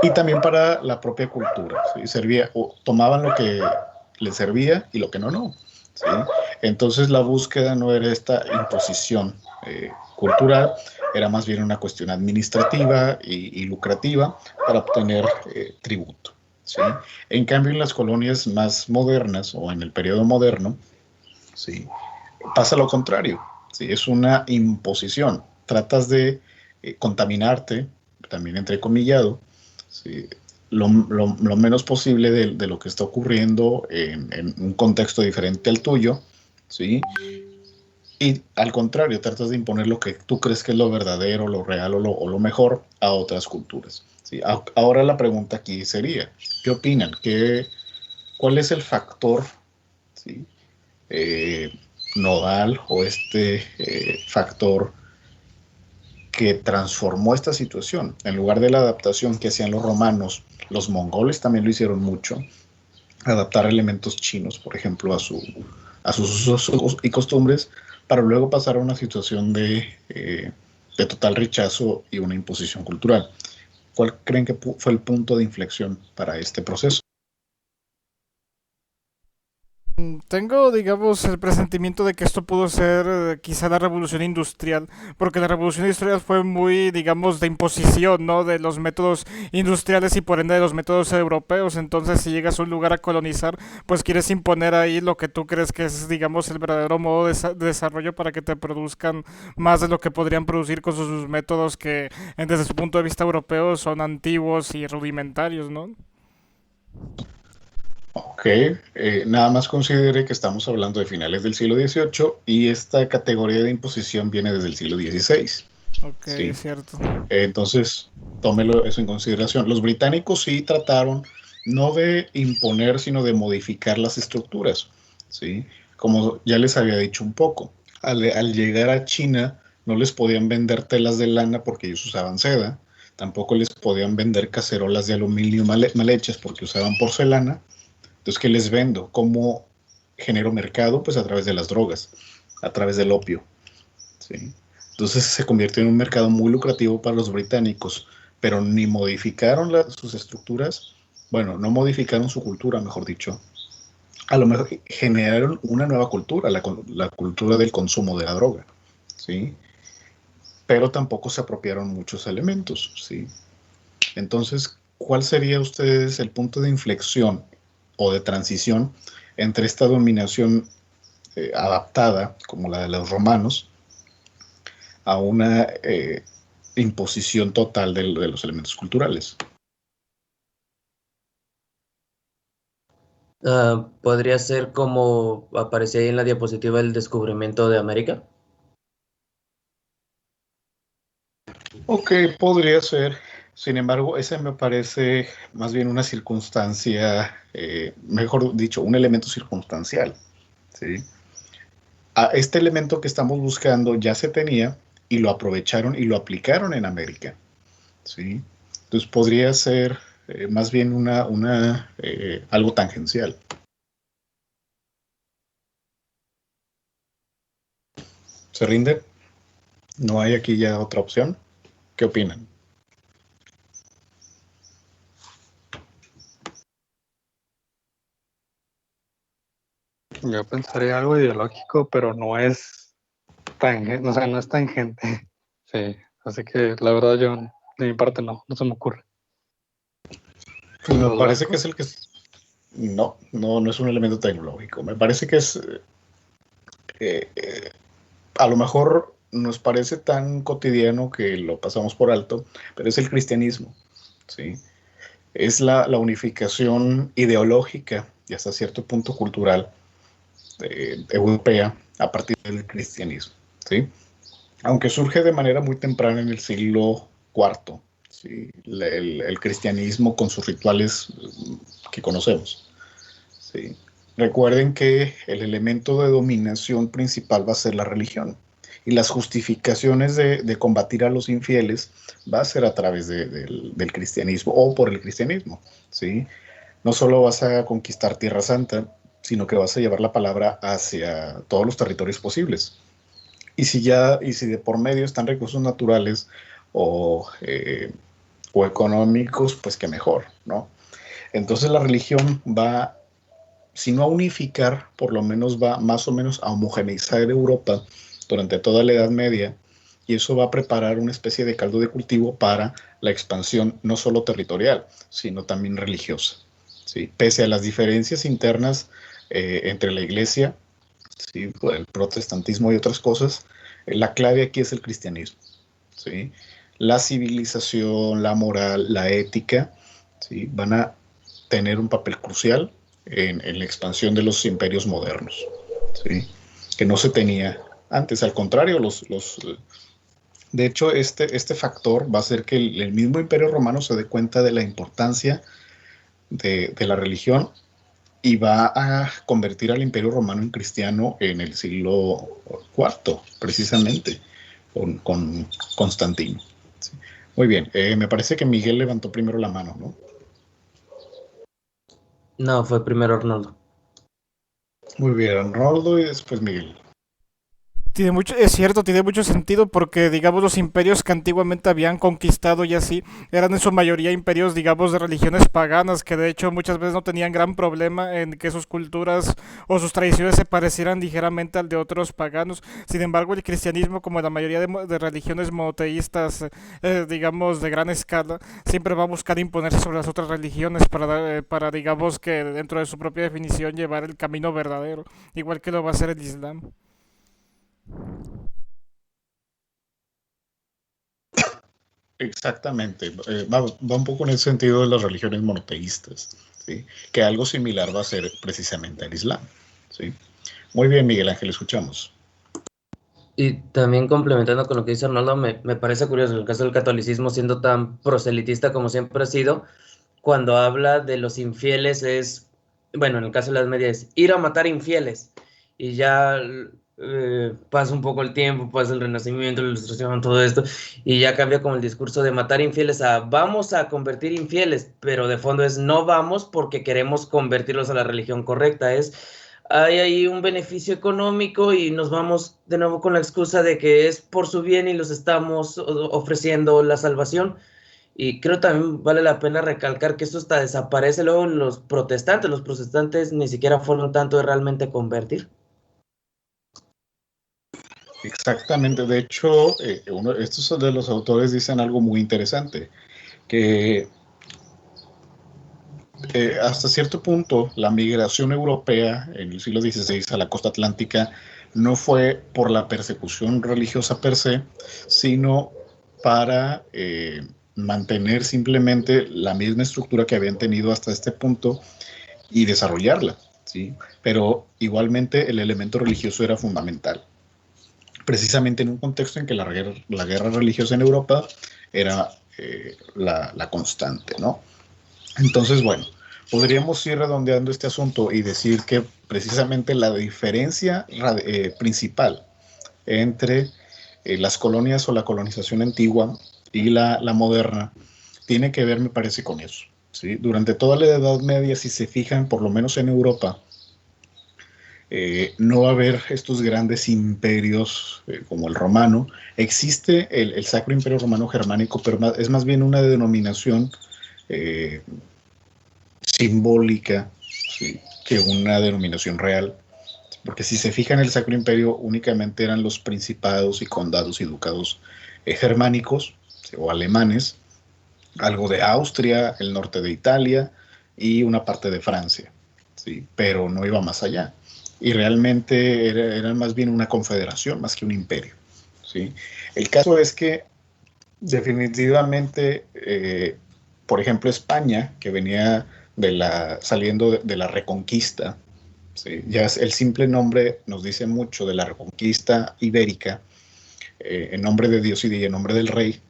y también para la propia cultura, ¿sí? Tomaban lo que les servía y lo que no, no, ¿sí? Entonces la búsqueda no era esta imposición cultural, era más bien una cuestión administrativa y lucrativa para obtener tributo, ¿sí? En cambio, en las colonias más modernas o en el periodo moderno, ¿sí?, pasa lo contrario, ¿sí? Es una imposición. Tratas de contaminarte, también entrecomillado, ¿sí?, lo menos posible de lo que está ocurriendo en un contexto diferente al tuyo, ¿sí? Y al contrario, tratas de imponer lo que tú crees que es lo verdadero, lo real o lo mejor a otras culturas, ¿sí? Ahora la pregunta aquí sería, ¿qué opinan? ¿Cuál es el factor, ¿sí?, eh, nodal o factor que transformó esta situación? En lugar de la adaptación que hacían los romanos, los mongoles también lo hicieron mucho, adaptar elementos chinos, por ejemplo, a sus usos y costumbres, para luego pasar a una situación de total rechazo y una imposición cultural. ¿Cuál creen que fue el punto de inflexión para este proceso? Tengo, digamos, el presentimiento de que esto pudo ser quizá la revolución industrial, porque la revolución industrial fue muy, digamos, de imposición, ¿no? De los métodos industriales y por ende de los métodos europeos. Entonces, si llegas a un lugar a colonizar, pues quieres imponer ahí lo que tú crees que es, digamos, el verdadero modo de desarrollo para que te produzcan más de lo que podrían producir con sus métodos que, desde su punto de vista europeo, son antiguos y rudimentarios, ¿no? Ok, nada más considere que estamos hablando de finales del siglo XVIII y esta categoría de imposición viene desde el siglo XVI. Ok, Sí, es cierto. entonces tómelo eso en consideración. Los británicos sí trataron no de imponer, sino de modificar las estructuras, ¿sí? Como ya les había dicho un poco, al llegar a China no les podían vender telas de lana porque ellos usaban seda, tampoco les podían vender cacerolas de aluminio mal hechas porque usaban porcelana. Entonces, ¿qué les vendo? ¿Cómo genero mercado? Pues a través de las drogas, a través del opio, ¿sí? Entonces se convirtió en un mercado muy lucrativo para los británicos, pero ni modificaron sus estructuras, bueno, no modificaron su cultura, mejor dicho. A lo mejor generaron una nueva cultura, la cultura del consumo de la droga, ¿sí? Pero tampoco se apropiaron muchos elementos, ¿sí? Entonces, ¿cuál sería ustedes el punto de inflexión o de transición entre esta dominación adaptada, como la de los romanos, a una imposición total de los elementos culturales? Podría ser como aparecía ahí en la diapositiva el descubrimiento de América. Ok, podría ser. Sin embargo, esa me parece más bien una circunstancia, mejor dicho, un elemento circunstancial, ¿sí? Este elemento que estamos buscando ya se tenía y lo aprovecharon y lo aplicaron en América, ¿sí? Entonces podría ser más bien algo tangencial. ¿Se rinde? ¿No hay aquí ya otra opción? ¿Qué opinan? Yo pensaría algo ideológico, pero no es tangente, o sea, no es tangente. Sí, así que la verdad yo, de mi parte no se me ocurre. Pues me ¿Los parece que es barcos? el que... No es un elemento tecnológico. Me parece que es... a lo mejor nos parece tan cotidiano que lo pasamos por alto, pero es el cristianismo, ¿sí? Es la unificación ideológica y hasta cierto punto cultural europea a partir del cristianismo, ¿sí? Aunque surge de manera muy temprana en el siglo IV, ¿sí? El cristianismo con sus rituales que conocemos, ¿sí? Recuerden que el elemento de dominación principal va a ser la religión y las justificaciones de combatir a los infieles va a ser a través del cristianismo o por el cristianismo, ¿sí? No solo vas a conquistar Tierra Santa, sino que vas a llevar la palabra hacia todos los territorios posibles. Y si de por medio están recursos naturales o económicos, pues que mejor, ¿no? Entonces la religión va, si no a unificar, por lo menos va más o menos a homogeneizar Europa durante toda la Edad Media, y eso va a preparar una especie de caldo de cultivo para la expansión no solo territorial, sino también religiosa, ¿sí? Pese a las diferencias internas entre la iglesia, ¿sí? El protestantismo y otras cosas, la clave aquí es el cristianismo, ¿sí? La civilización, la moral, la ética, ¿sí? Van a tener un papel crucial en la expansión de los imperios modernos, ¿sí? Que no se tenía antes. Al contrario, de hecho, este factor va a hacer que el mismo imperio romano se dé cuenta de la importancia de la religión y va a convertir al imperio romano en cristiano en el siglo IV, precisamente, con Constantino. ¿Sí? Muy bien, me parece que Miguel levantó primero la mano, ¿no? No, fue primero Arnoldo. Muy bien, Ronaldo y después Miguel. Es cierto, tiene mucho sentido porque, digamos, los imperios que antiguamente habían conquistado y así, eran en su mayoría imperios, digamos, de religiones paganas, que de hecho muchas veces no tenían gran problema en que sus culturas o sus tradiciones se parecieran ligeramente al de otros paganos. Sin embargo, el cristianismo, como la mayoría de religiones monoteístas, digamos, de gran escala, siempre va a buscar imponerse sobre las otras religiones para, digamos, que dentro de su propia definición llevar el camino verdadero, igual que lo va a hacer el Islam. Exactamente, va un poco en el sentido de las religiones monoteístas, ¿sí? Que algo similar va a ser precisamente el Islam, ¿sí? Muy bien, Miguel Ángel, escuchamos. Y también complementando con lo que dice Arnoldo, me parece curioso el caso del catolicismo siendo tan proselitista como siempre ha sido, cuando habla de los infieles es, bueno, en el caso de las medias, ir a matar infieles. Y ya pasa un poco el tiempo, pasa el Renacimiento, la Ilustración, todo esto, y ya cambia como el discurso de matar infieles a vamos a convertir infieles, pero de fondo es no vamos porque queremos convertirlos a la religión correcta, es hay ahí un beneficio económico y nos vamos de nuevo con la excusa de que es por su bien y los estamos ofreciendo la salvación. Y creo también vale la pena recalcar que esto hasta desaparece luego en los protestantes ni siquiera fueron tanto de realmente convertir. Exactamente, de hecho, estos de los autores dicen algo muy interesante, que hasta cierto punto la migración europea en el siglo XVI a la costa atlántica no fue por la persecución religiosa per se, sino para mantener simplemente la misma estructura que habían tenido hasta este punto y desarrollarla, ¿sí? Pero igualmente el elemento religioso era fundamental, precisamente en un contexto en que la guerra religiosa en Europa era la constante, ¿no? Entonces, bueno, podríamos ir redondeando este asunto y decir que precisamente la diferencia principal entre las colonias o la colonización antigua y la moderna tiene que ver, me parece, con eso, ¿sí? Durante toda la Edad Media, si se fijan, por lo menos en Europa, no va a haber estos grandes imperios como el romano. Existe el Sacro Imperio Romano Germánico, pero es más bien una denominación eh, simbólica, ¿sí? Que una denominación real. Porque si se fijan, el Sacro Imperio únicamente eran los principados y condados y ducados germánicos, ¿sí? O alemanes, algo de Austria, el norte de Italia y una parte de Francia, ¿sí? Pero no iba más allá. Y realmente era más bien una confederación más que un imperio, ¿sí? El caso es que definitivamente, por ejemplo, España, que venía saliendo de la Reconquista. ¿Sí? Ya el simple nombre nos dice mucho de la Reconquista ibérica, en nombre de Dios y en nombre del rey,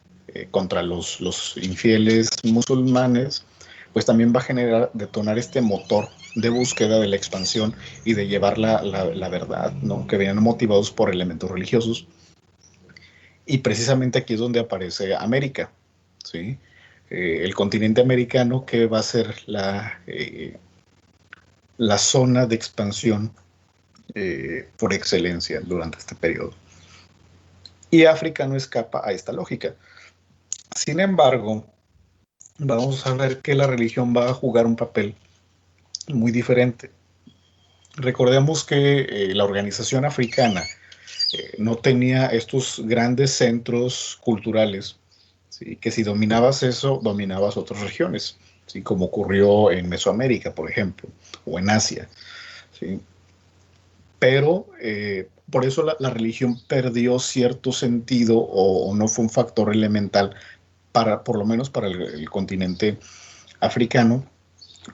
contra los infieles musulmanes, pues también va a detonar este motor de búsqueda de la expansión y de llevar la verdad, ¿no? Que venían motivados por elementos religiosos. Y precisamente aquí es donde aparece América, ¿sí? El continente americano, que va a ser la zona de expansión por excelencia durante este periodo. Y África no escapa a esta lógica. Sin embargo, vamos a ver que la religión va a jugar un papel muy diferente. Recordemos que la organización africana no tenía estos grandes centros culturales, ¿sí? Que si dominabas eso, dominabas otras regiones, ¿sí? Como ocurrió en Mesoamérica, por ejemplo, o en Asia, ¿sí? Pero por eso la religión perdió cierto sentido o no fue un factor elemental por lo menos para el continente africano,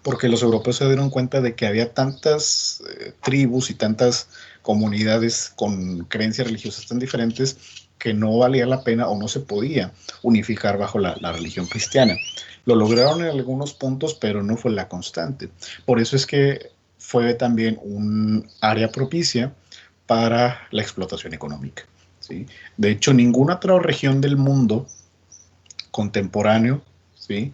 porque los europeos se dieron cuenta de que había tantas tribus y tantas comunidades con creencias religiosas tan diferentes que no valía la pena o no se podía unificar bajo la religión cristiana. Lo lograron en algunos puntos, pero no fue la constante. Por eso es que fue también un área propicia para la explotación económica, ¿sí? De hecho, ninguna otra región del mundo contemporáneo, ¿sí?,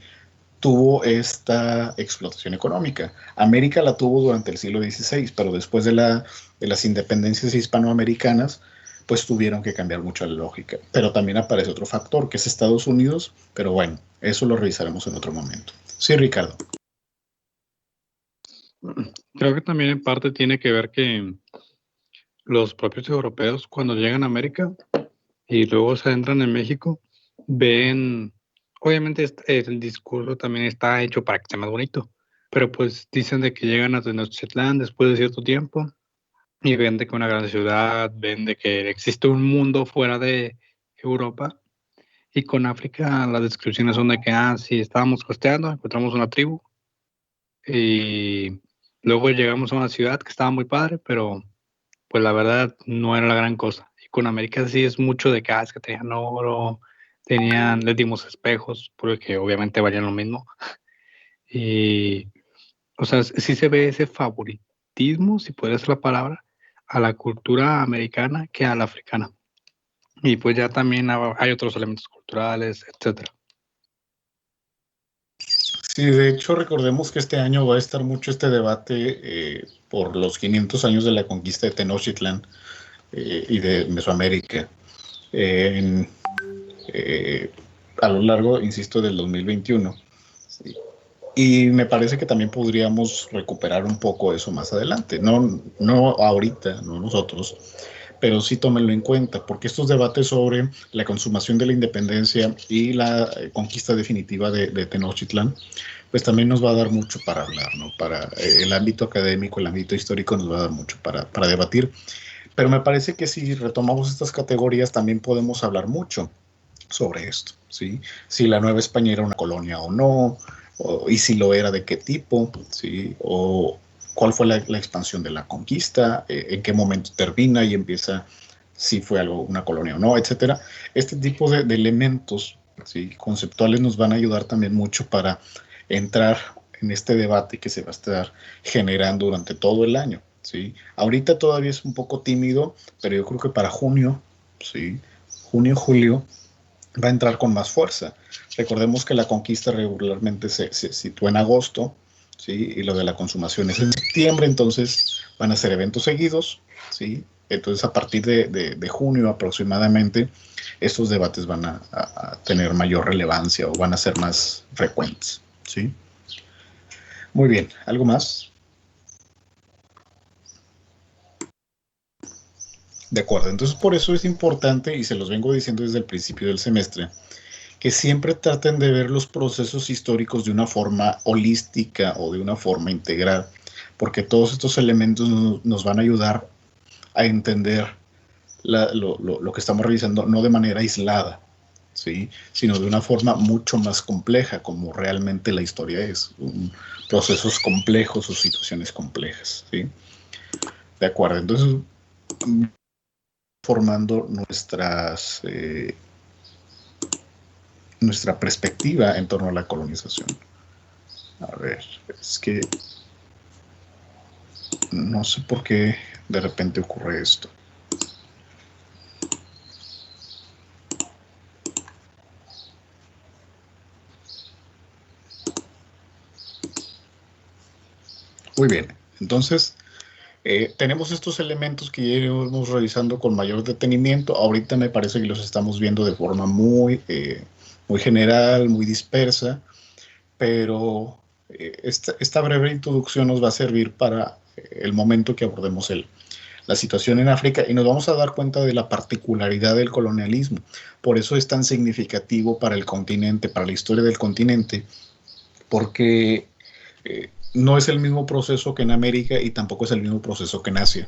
tuvo esta explotación económica. América la tuvo durante el siglo XVI, pero después de las independencias hispanoamericanas, pues tuvieron que cambiar mucho la lógica. Pero también aparece otro factor, que es Estados Unidos, pero bueno, eso lo revisaremos en otro momento. Sí, Ricardo. Creo que también en parte tiene que ver que los propios europeos, cuando llegan a América y luego se adentran en México, ven, obviamente el discurso también está hecho para que sea más bonito, pero pues dicen de que llegan a Tenochtitlán después de cierto tiempo y ven de que una gran ciudad, ven de que existe un mundo fuera de Europa, y con África las descripciones son de que, sí, estábamos costeando, encontramos una tribu y luego llegamos a una ciudad que estaba muy padre, pero pues la verdad no era la gran cosa. Y con América sí es mucho de que, es que tenían oro, les dimos espejos, porque obviamente valían lo mismo. Y, o sea, sí se ve ese favoritismo, si puede ser la palabra, a la cultura americana que a la africana. Y pues ya también hay otros elementos culturales, etcétera. Sí, de hecho, recordemos que este año va a estar mucho este debate por los 500 años de la conquista de Tenochtitlán y de Mesoamérica. A lo largo, insisto, del 2021. ¿Sí? Y me parece que también podríamos recuperar un poco eso más adelante. No ahorita, no nosotros, pero sí tómenlo en cuenta, porque estos debates sobre la consumación de la independencia y la conquista definitiva de Tenochtitlán, pues también nos va a dar mucho para hablar, ¿no? Para el ámbito académico, el ámbito histórico nos va a dar mucho para debatir. Pero me parece que si retomamos estas categorías también podemos hablar mucho sobre esto, ¿sí? Si la Nueva España era una colonia o no, y si lo era, de qué tipo, ¿sí? O cuál fue la expansión de la conquista, en qué momento termina y empieza, si fue algo, una colonia o no, etcétera. Este tipo de elementos, ¿sí?, conceptuales nos van a ayudar también mucho para entrar en este debate que se va a estar generando durante todo el año, ¿sí? Ahorita todavía es un poco tímido, pero yo creo que para junio, ¿sí?, junio, julio, va a entrar con más fuerza. Recordemos que la conquista regularmente se sitúa en agosto, ¿sí?, y lo de la consumación es en septiembre, entonces van a ser eventos seguidos, ¿sí? Entonces a partir de junio aproximadamente, estos debates van a tener mayor relevancia o van a ser más frecuentes, ¿sí? Muy bien, ¿algo más? De acuerdo, entonces por eso es importante, y se los vengo diciendo desde el principio del semestre, que siempre traten de ver los procesos históricos de una forma holística o de una forma integral, porque todos estos elementos nos van a ayudar a entender lo que estamos revisando, no de manera aislada, ¿sí? Sino de una forma mucho más compleja, como realmente la historia es, procesos complejos o situaciones complejas, ¿sí? De acuerdo, entonces formando nuestra perspectiva en torno a la colonización. A ver, es que no sé por qué de repente ocurre esto. Muy bien, entonces tenemos estos elementos que ya iremos revisando con mayor detenimiento. Ahorita me parece que los estamos viendo de forma muy general, muy dispersa, pero esta breve introducción nos va a servir para el momento que abordemos la situación en África y nos vamos a dar cuenta de la particularidad del colonialismo. Por eso es tan significativo para el continente, para la historia del continente, porque no es el mismo proceso que en América y tampoco es el mismo proceso que en Asia,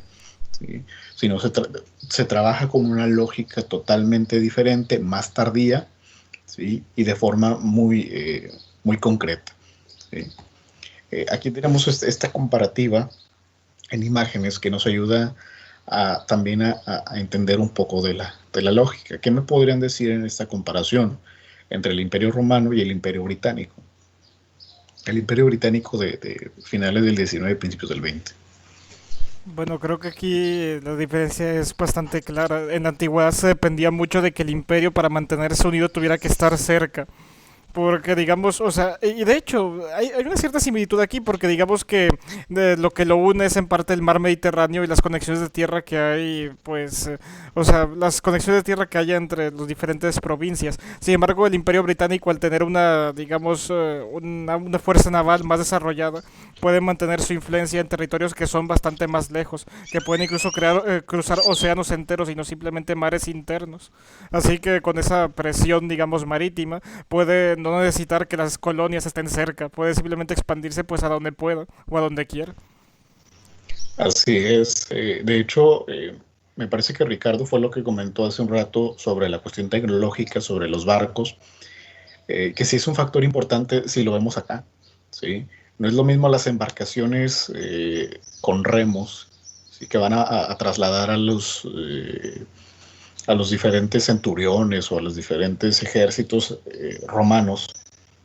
¿sí? Sino se trabaja con una lógica totalmente diferente, más tardía, ¿sí? Y de forma muy concreta, ¿sí? Aquí tenemos esta comparativa en imágenes que nos ayuda también a entender un poco de la lógica. ¿Qué me podrían decir en esta comparación entre el Imperio Romano y el Imperio Británico? El Imperio Británico de finales del 19 y principios del 20. Bueno, creo que aquí la diferencia es bastante clara. En la antigüedad se dependía mucho de que el imperio para mantenerse unido tuviera que estar cerca. Porque digamos, o sea, y de hecho, hay una cierta similitud aquí, porque digamos que lo que lo une es en parte el mar Mediterráneo y las conexiones de tierra que hay, pues, o sea, las conexiones de tierra que hay entre las diferentes provincias. Sin embargo, el Imperio Británico, al tener una, digamos, una fuerza naval más desarrollada, puede mantener su influencia en territorios que son bastante más lejos, que pueden incluso cruzar océanos enteros y no simplemente mares internos. Así que con esa presión, digamos, marítima, puede no necesitar que las colonias estén cerca, puede simplemente expandirse pues a donde pueda o a donde quiera. Así es. De hecho, me parece que Ricardo fue lo que comentó hace un rato sobre la cuestión tecnológica, sobre los barcos, que sí es un factor importante si lo vemos acá, ¿sí? No es lo mismo las embarcaciones con remos, ¿sí? Que van a trasladar a los diferentes centuriones o a los diferentes ejércitos romanos,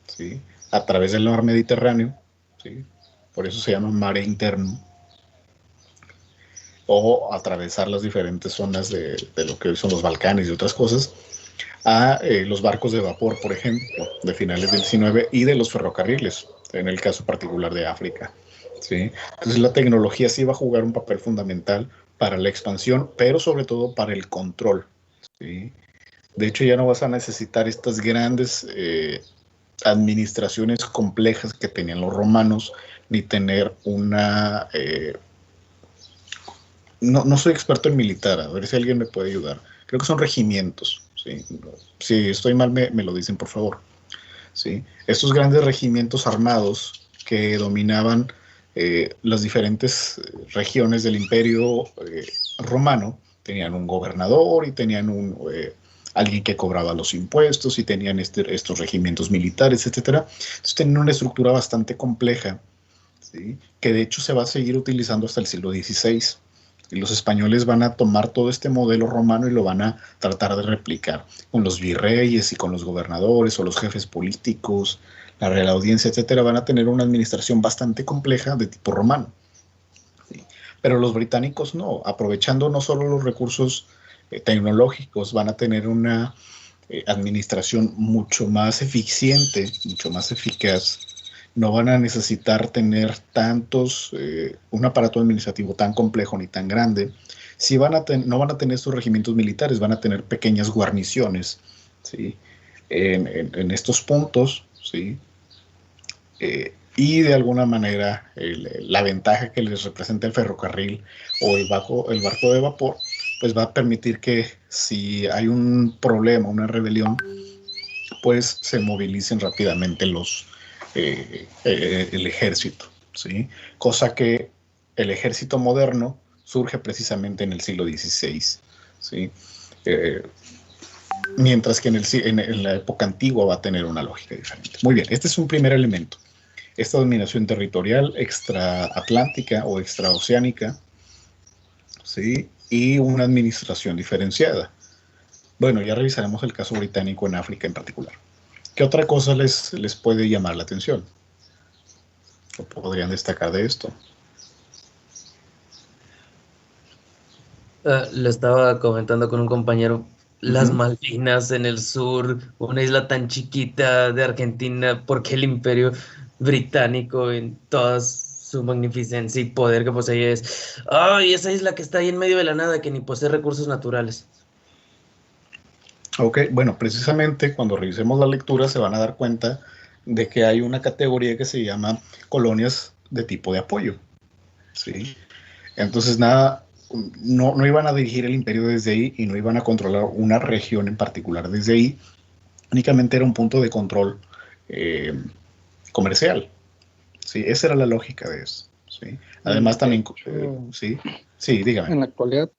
¿sí? A través del mar Mediterráneo, ¿sí? Por eso se llama mare interno, o atravesar las diferentes zonas de lo que son los Balcanes y otras cosas, a los barcos de vapor, por ejemplo, de finales del 19 y de los ferrocarriles, en el caso particular de África, ¿sí? Entonces la tecnología sí va a jugar un papel fundamental para la expansión, pero sobre todo para el control, ¿sí? De hecho, ya no vas a necesitar estas grandes administraciones complejas que tenían los romanos, ni tener una... no soy experto en militar, a ver si alguien me puede ayudar. Creo que son regimientos, ¿sí? Si estoy mal, me lo dicen, por favor, ¿sí? Estos grandes regimientos armados que dominaban las diferentes regiones del imperio romano, tenían un gobernador y tenían alguien que cobraba los impuestos y tenían estos regimientos militares, etcétera. Entonces tenían una estructura bastante compleja, ¿sí? Que de hecho se va a seguir utilizando hasta el siglo XVI. Y los españoles van a tomar todo este modelo romano y lo van a tratar de replicar con los virreyes y con los gobernadores o los jefes políticos, la Real Audiencia, etcétera. Van a tener una administración bastante compleja de tipo romano, ¿sí? Pero los británicos no, aprovechando no solo los recursos tecnológicos, van a tener una administración mucho más eficiente, mucho más eficaz. No van a necesitar tener un aparato administrativo tan complejo ni tan grande. Sí no van a tener estos regimientos militares, van a tener pequeñas guarniciones, ¿sí? En estos puntos, ¿sí? Y de alguna manera la ventaja que les representa el ferrocarril o el barco de vapor, pues va a permitir que si hay un problema, una rebelión, pues se movilicen rápidamente el ejército, ¿sí? Cosa que el ejército moderno surge precisamente en el siglo XVI, ¿sí? mientras que en la época antigua va a tener una lógica diferente. Muy bien, este es un primer elemento. Esta dominación territorial extraatlántica o extraoceánica, ¿sí? Y una administración diferenciada. Bueno, ya revisaremos el caso británico en África en particular. ¿Qué otra cosa les puede llamar la atención? ¿O podrían destacar de esto? Le estaba comentando con un compañero, las Ujú. Malvinas en el sur, una isla tan chiquita de Argentina, ¿por qué el imperio británico en toda su magnificencia y poder que posee es, ay, esa isla que está ahí en medio de la nada, que ni posee recursos naturales? Ok, bueno, precisamente cuando revisemos la lectura se van a dar cuenta de que hay una categoría que se llama colonias de tipo de apoyo, ¿sí? Entonces, no iban a dirigir el imperio desde ahí y no iban a controlar una región en particular desde ahí, únicamente era un punto de control eh, comercial, ¿sí? Esa era la lógica de eso, ¿sí? Además también, sí, sí, dígame. En la actualidad,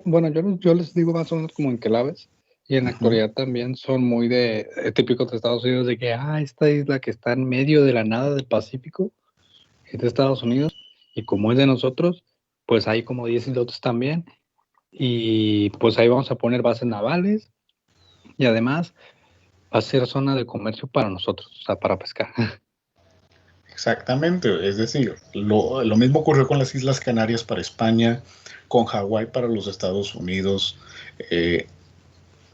bueno, yo les digo más o menos como enclaves, y en la actualidad también son muy típicos de Estados Unidos, de que, esta isla que está en medio de la nada del Pacífico es de Estados Unidos, y como es de nosotros, pues hay como 10 islotes también, y pues ahí vamos a poner bases navales, y además va a ser zona de comercio para nosotros, o sea, para pescar. Exactamente, es decir, lo mismo ocurrió con las Islas Canarias para España, con Hawái para los Estados Unidos,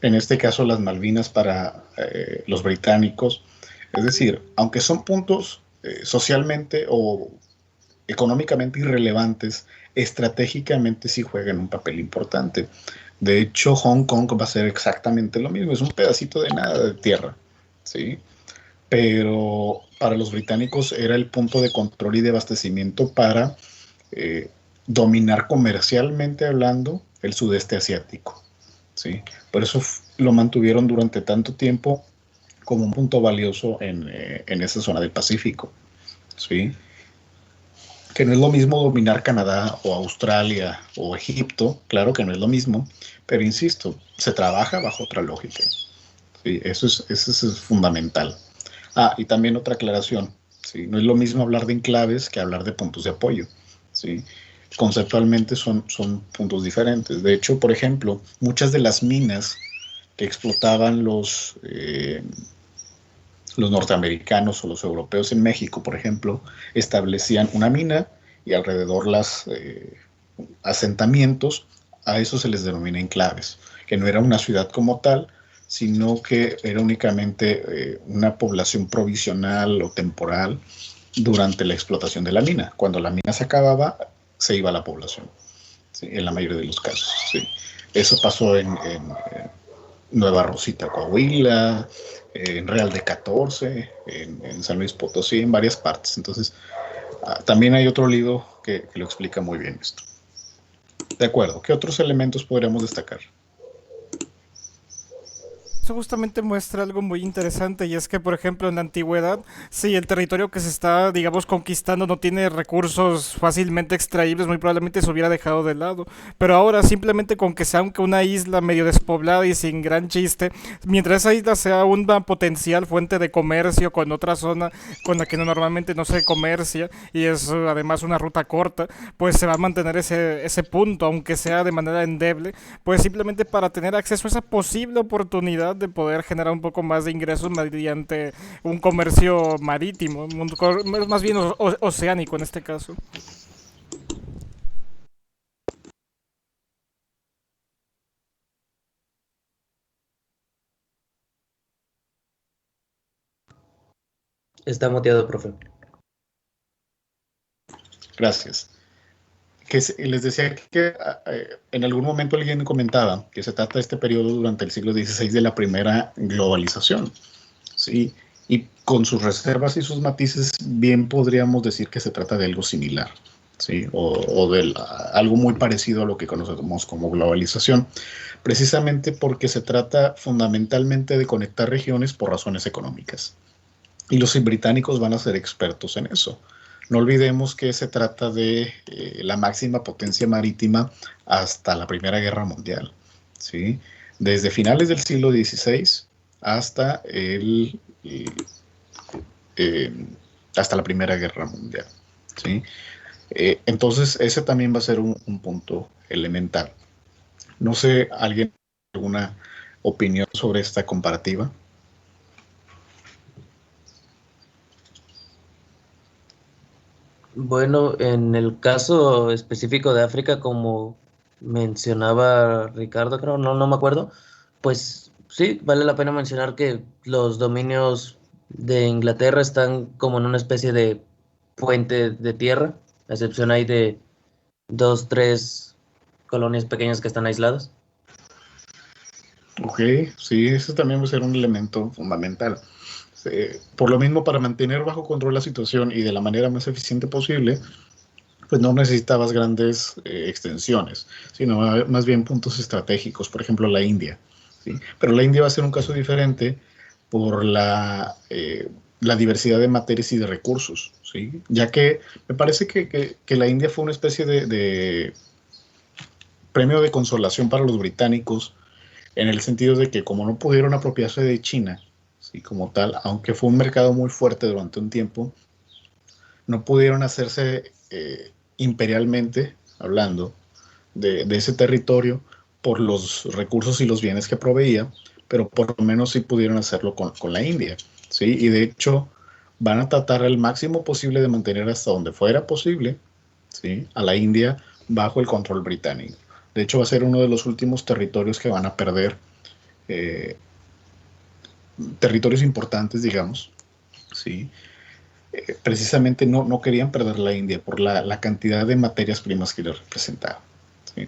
en este caso las Malvinas para los británicos. Es decir, aunque son puntos socialmente o económicamente irrelevantes, estratégicamente sí juegan un papel importante. De hecho, Hong Kong va a ser exactamente lo mismo, es un pedacito de nada de tierra, ¿sí? Pero para los británicos era el punto de control y de abastecimiento para dominar comercialmente hablando el sudeste asiático, ¿sí? Por eso lo mantuvieron durante tanto tiempo como un punto valioso en esa zona del Pacífico, ¿sí? Que no es lo mismo dominar Canadá o Australia o Egipto, claro que no es lo mismo, pero insisto, se trabaja bajo otra lógica, ¿sí? Eso es fundamental. Y también otra aclaración, ¿sí? No es lo mismo hablar de enclaves que hablar de puntos de apoyo, ¿sí? Conceptualmente son puntos diferentes. De hecho, por ejemplo, muchas de las minas que explotaban los norteamericanos o los europeos en México, por ejemplo, establecían una mina y alrededor los asentamientos, a eso se les denomina enclaves, que no era una ciudad como tal, sino que era únicamente una población provisional o temporal durante la explotación de la mina. Cuando la mina se acababa, se iba la población, ¿sí? En la mayoría de los casos, ¿sí? Eso pasó en Nueva Rosita, Coahuila, en Real de 14, en San Luis Potosí, en varias partes. Entonces, también hay otro libro que lo explica muy bien esto. De acuerdo, ¿qué otros elementos podríamos destacar? Eso justamente muestra algo muy interesante y es que, por ejemplo, en la antigüedad, si el territorio que se está, digamos, conquistando no tiene recursos fácilmente extraíbles, muy probablemente se hubiera dejado de lado. Pero ahora, simplemente con que sea aunque una isla medio despoblada y sin gran chiste, mientras esa isla sea una potencial fuente de comercio con otra zona con la que normalmente no se comercia y es además una ruta corta, pues se va a mantener ese punto, aunque sea de manera endeble, pues simplemente para tener acceso a esa posible oportunidad de poder generar un poco más de ingresos mediante un comercio marítimo, más bien oceánico en este caso. Está muteado, profe. Gracias. Les decía que en algún momento alguien comentaba que se trata de este periodo durante el siglo XVI de la primera globalización, ¿sí? Y con sus reservas y sus matices, bien podríamos decir que se trata de algo similar, ¿sí? O de algo muy parecido a lo que conocemos como globalización, precisamente porque se trata fundamentalmente de conectar regiones por razones económicas. Y los británicos van a ser expertos en eso. No olvidemos que se trata de la máxima potencia marítima hasta la Primera Guerra Mundial, ¿sí? desde finales del siglo XVI hasta hasta la Primera Guerra Mundial, ¿sí? Entonces, ese también va a ser un punto elemental. No sé, ¿alguien alguna opinión sobre esta comparativa? Bueno, en el caso específico de África, como mencionaba Ricardo, creo, no me acuerdo, pues sí, vale la pena mencionar que los dominios de Inglaterra están como en una especie de puente de tierra, a excepción hay de dos, tres colonias pequeñas que están aisladas. Ok, sí, ese también va a ser un elemento fundamental. Por lo mismo, para mantener bajo control la situación y de la manera más eficiente posible, pues no necesitabas grandes extensiones, sino más bien puntos estratégicos, por ejemplo la India, ¿sí? Pero la India va a ser un caso diferente por la diversidad de materias y de recursos, ¿sí? Ya que me parece que la India fue una especie de premio de consolación para los británicos, en el sentido de que como no pudieron apropiarse de China, ¿sí? Como tal, aunque fue un mercado muy fuerte durante un tiempo, no pudieron hacerse imperialmente, hablando, de ese territorio por los recursos y los bienes que proveía, pero por lo menos sí pudieron hacerlo con la India, ¿sí? Y de hecho van a tratar al máximo posible de mantener hasta donde fuera posible, ¿sí? A la India bajo el control británico. De hecho va a ser uno de los últimos territorios que van a perder, eh, territorios importantes, digamos, ¿sí? Precisamente no querían perder la India por la cantidad de materias primas que les representaba, ¿sí?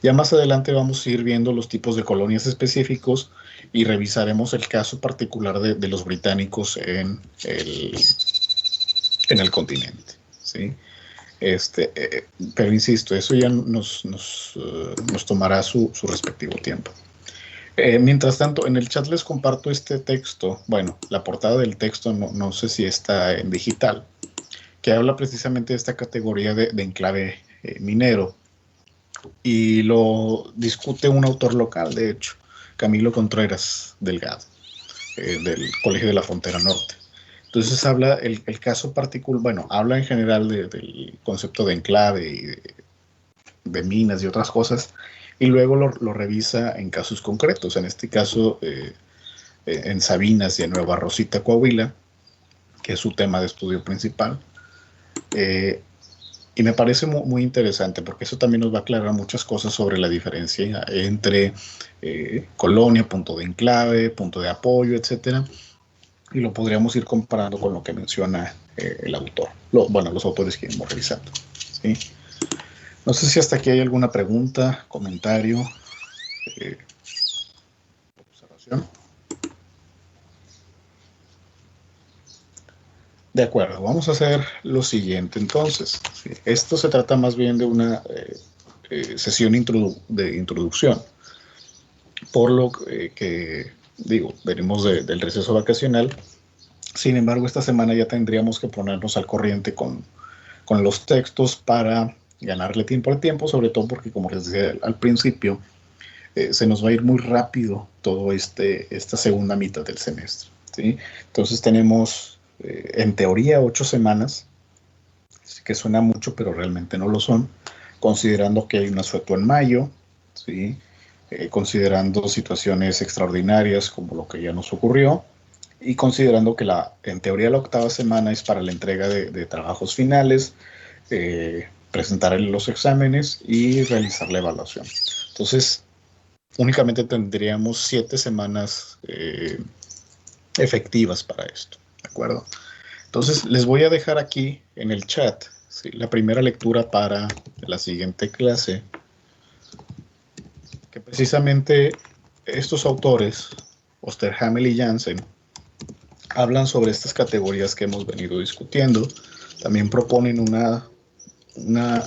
Ya más adelante vamos a ir viendo los tipos de colonias específicos y revisaremos el caso particular de los británicos en el continente, ¿sí? Pero insisto, eso ya nos tomará su respectivo tiempo. Mientras tanto, en el chat les comparto este texto. Bueno, la portada del texto no sé si está en digital, que habla precisamente de esta categoría de enclave minero, y lo discute un autor local, de hecho, Camilo Contreras Delgado, del Colegio de la Frontera Norte. Entonces habla el caso particular, bueno, habla en general del concepto de enclave y de minas y otras cosas, y luego lo revisa en casos concretos, en este caso en Sabinas y en Nueva Rosita, Coahuila, que es su tema de estudio principal. Y me parece muy interesante porque eso también nos va a aclarar muchas cosas sobre la diferencia entre colonia, punto de enclave, punto de apoyo, etcétera. Y lo podríamos ir comparando con lo que menciona el autor. Los autores que iremos revisando, ¿sí? No sé si hasta aquí hay alguna pregunta, comentario, observación. De acuerdo, vamos a hacer lo siguiente entonces, ¿sí? Esto se trata más bien de una sesión de introducción, por lo que digo, venimos del receso vacacional. Sin embargo, esta semana ya tendríamos que ponernos al corriente con los textos para ganarle tiempo al tiempo, sobre todo porque, como les decía al principio, se nos va a ir muy rápido todo esta segunda mitad del semestre, ¿sí? Entonces tenemos, en teoría, 8 semanas, que suena mucho, pero realmente no lo son, considerando que hay un asueto en mayo, ¿sí? Considerando situaciones extraordinarias como lo que ya nos ocurrió, y considerando que en teoría la 8ª semana es para la entrega de trabajos finales, presentar los exámenes y realizar la evaluación. Entonces, únicamente tendríamos 7 semanas efectivas para esto, ¿de acuerdo? Entonces, les voy a dejar aquí en el chat, ¿sí?, la primera lectura para la siguiente clase, que precisamente estos autores, Osterhammel y Jansen, hablan sobre estas categorías que hemos venido discutiendo. También proponen una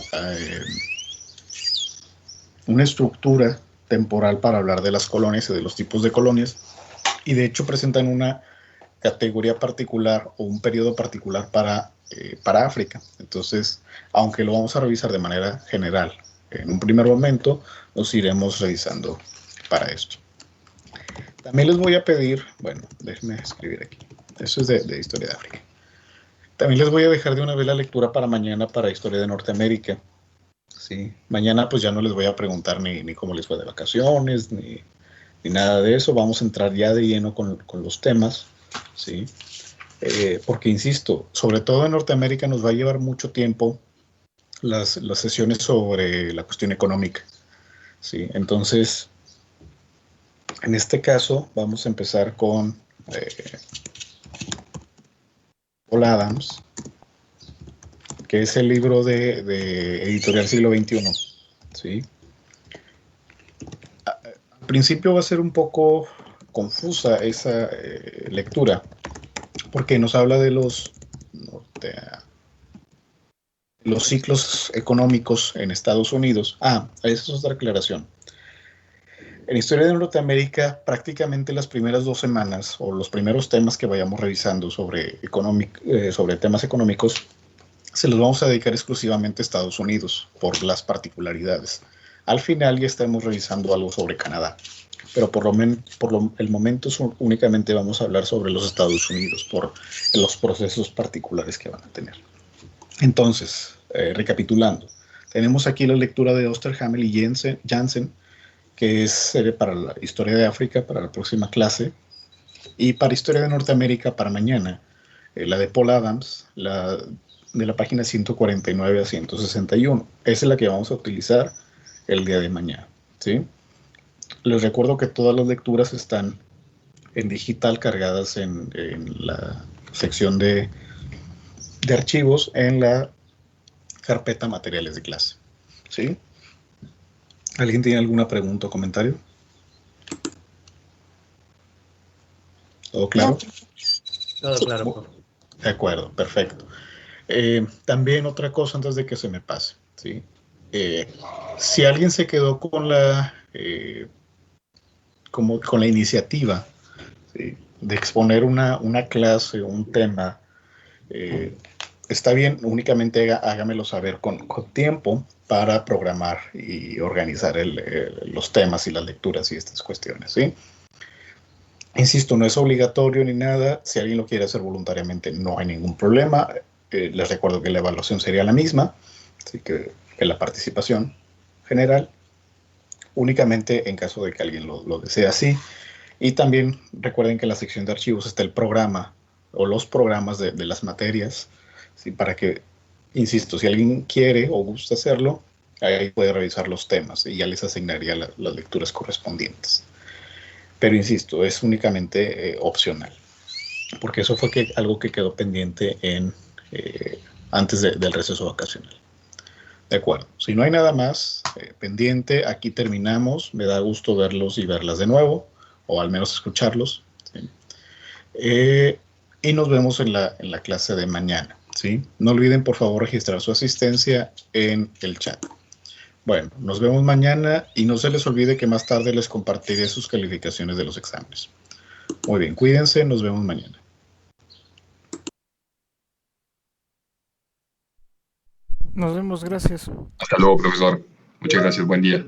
estructura temporal para hablar de las colonias y de los tipos de colonias, y de hecho presentan una categoría particular o un periodo particular para África. Entonces, aunque lo vamos a revisar de manera general en un primer momento, nos iremos revisando para esto. También les voy a pedir, bueno, déjenme escribir aquí. Eso es de Historia de África. También les voy a dejar de una vez la lectura para mañana para Historia de Norteamérica. Sí, mañana pues ya no les voy a preguntar ni cómo les fue de vacaciones, ni nada de eso. Vamos a entrar ya de lleno con los temas, ¿sí? Porque, insisto, sobre todo en Norteamérica nos va a llevar mucho tiempo las sesiones sobre la cuestión económica, ¿sí? Entonces, en este caso vamos a empezar con Paul Adams, que es el libro de Editorial Siglo XXI, ¿sí? Al principio va a ser un poco confusa esa lectura, porque nos habla de los ciclos económicos en Estados Unidos. Esa es otra aclaración. En Historia de Norteamérica, prácticamente las primeras 2 semanas o los primeros temas que vayamos revisando sobre temas económicos se los vamos a dedicar exclusivamente a Estados Unidos por las particularidades. Al final ya estaremos revisando algo sobre Canadá, pero por el momento únicamente vamos a hablar sobre los Estados Unidos por los procesos particulares que van a tener. Entonces, recapitulando, tenemos aquí la lectura de Osterhamel y Jansen, que es para la Historia de África para la próxima clase, y para Historia de Norteamérica para mañana, la de Paul Adams, de la página 149 a 161. Esa es la que vamos a utilizar el día de mañana, ¿sí? Les recuerdo que todas las lecturas están en digital, cargadas en la sección de archivos en la carpeta materiales de clase, ¿sí? ¿Alguien tiene alguna pregunta o comentario? ¿Todo claro? Todo claro. De acuerdo, perfecto. También otra cosa antes de que se me pase, ¿sí? Si alguien se quedó con la iniciativa, ¿sí?, de exponer una clase, un tema, está bien, únicamente hágamelo saber con tiempo para programar y organizar los temas y las lecturas y estas cuestiones, ¿sí? Insisto, no es obligatorio ni nada. Si alguien lo quiere hacer voluntariamente, no hay ningún problema. Les recuerdo que la evaluación sería la misma, así que la participación general, únicamente en caso de que alguien lo desee así. Y también recuerden que en la sección de archivos está el programa o los programas de las materias, ¿sí? Para que, insisto, si alguien quiere o gusta hacerlo, ahí puede revisar los temas y ya les asignaría las lecturas correspondientes. Pero insisto, es únicamente opcional, porque eso fue algo que quedó pendiente antes del receso vacacional. De acuerdo, si no hay nada más pendiente, aquí terminamos. Me da gusto verlos y verlas de nuevo, o al menos escucharlos, ¿sí? Y nos vemos en la clase de mañana, ¿sí? No olviden, por favor, registrar su asistencia en el chat. Bueno, nos vemos mañana y no se les olvide que más tarde les compartiré sus calificaciones de los exámenes. Muy bien, cuídense, nos vemos mañana. Nos vemos, gracias. Hasta luego, profesor. Muchas gracias, buen día.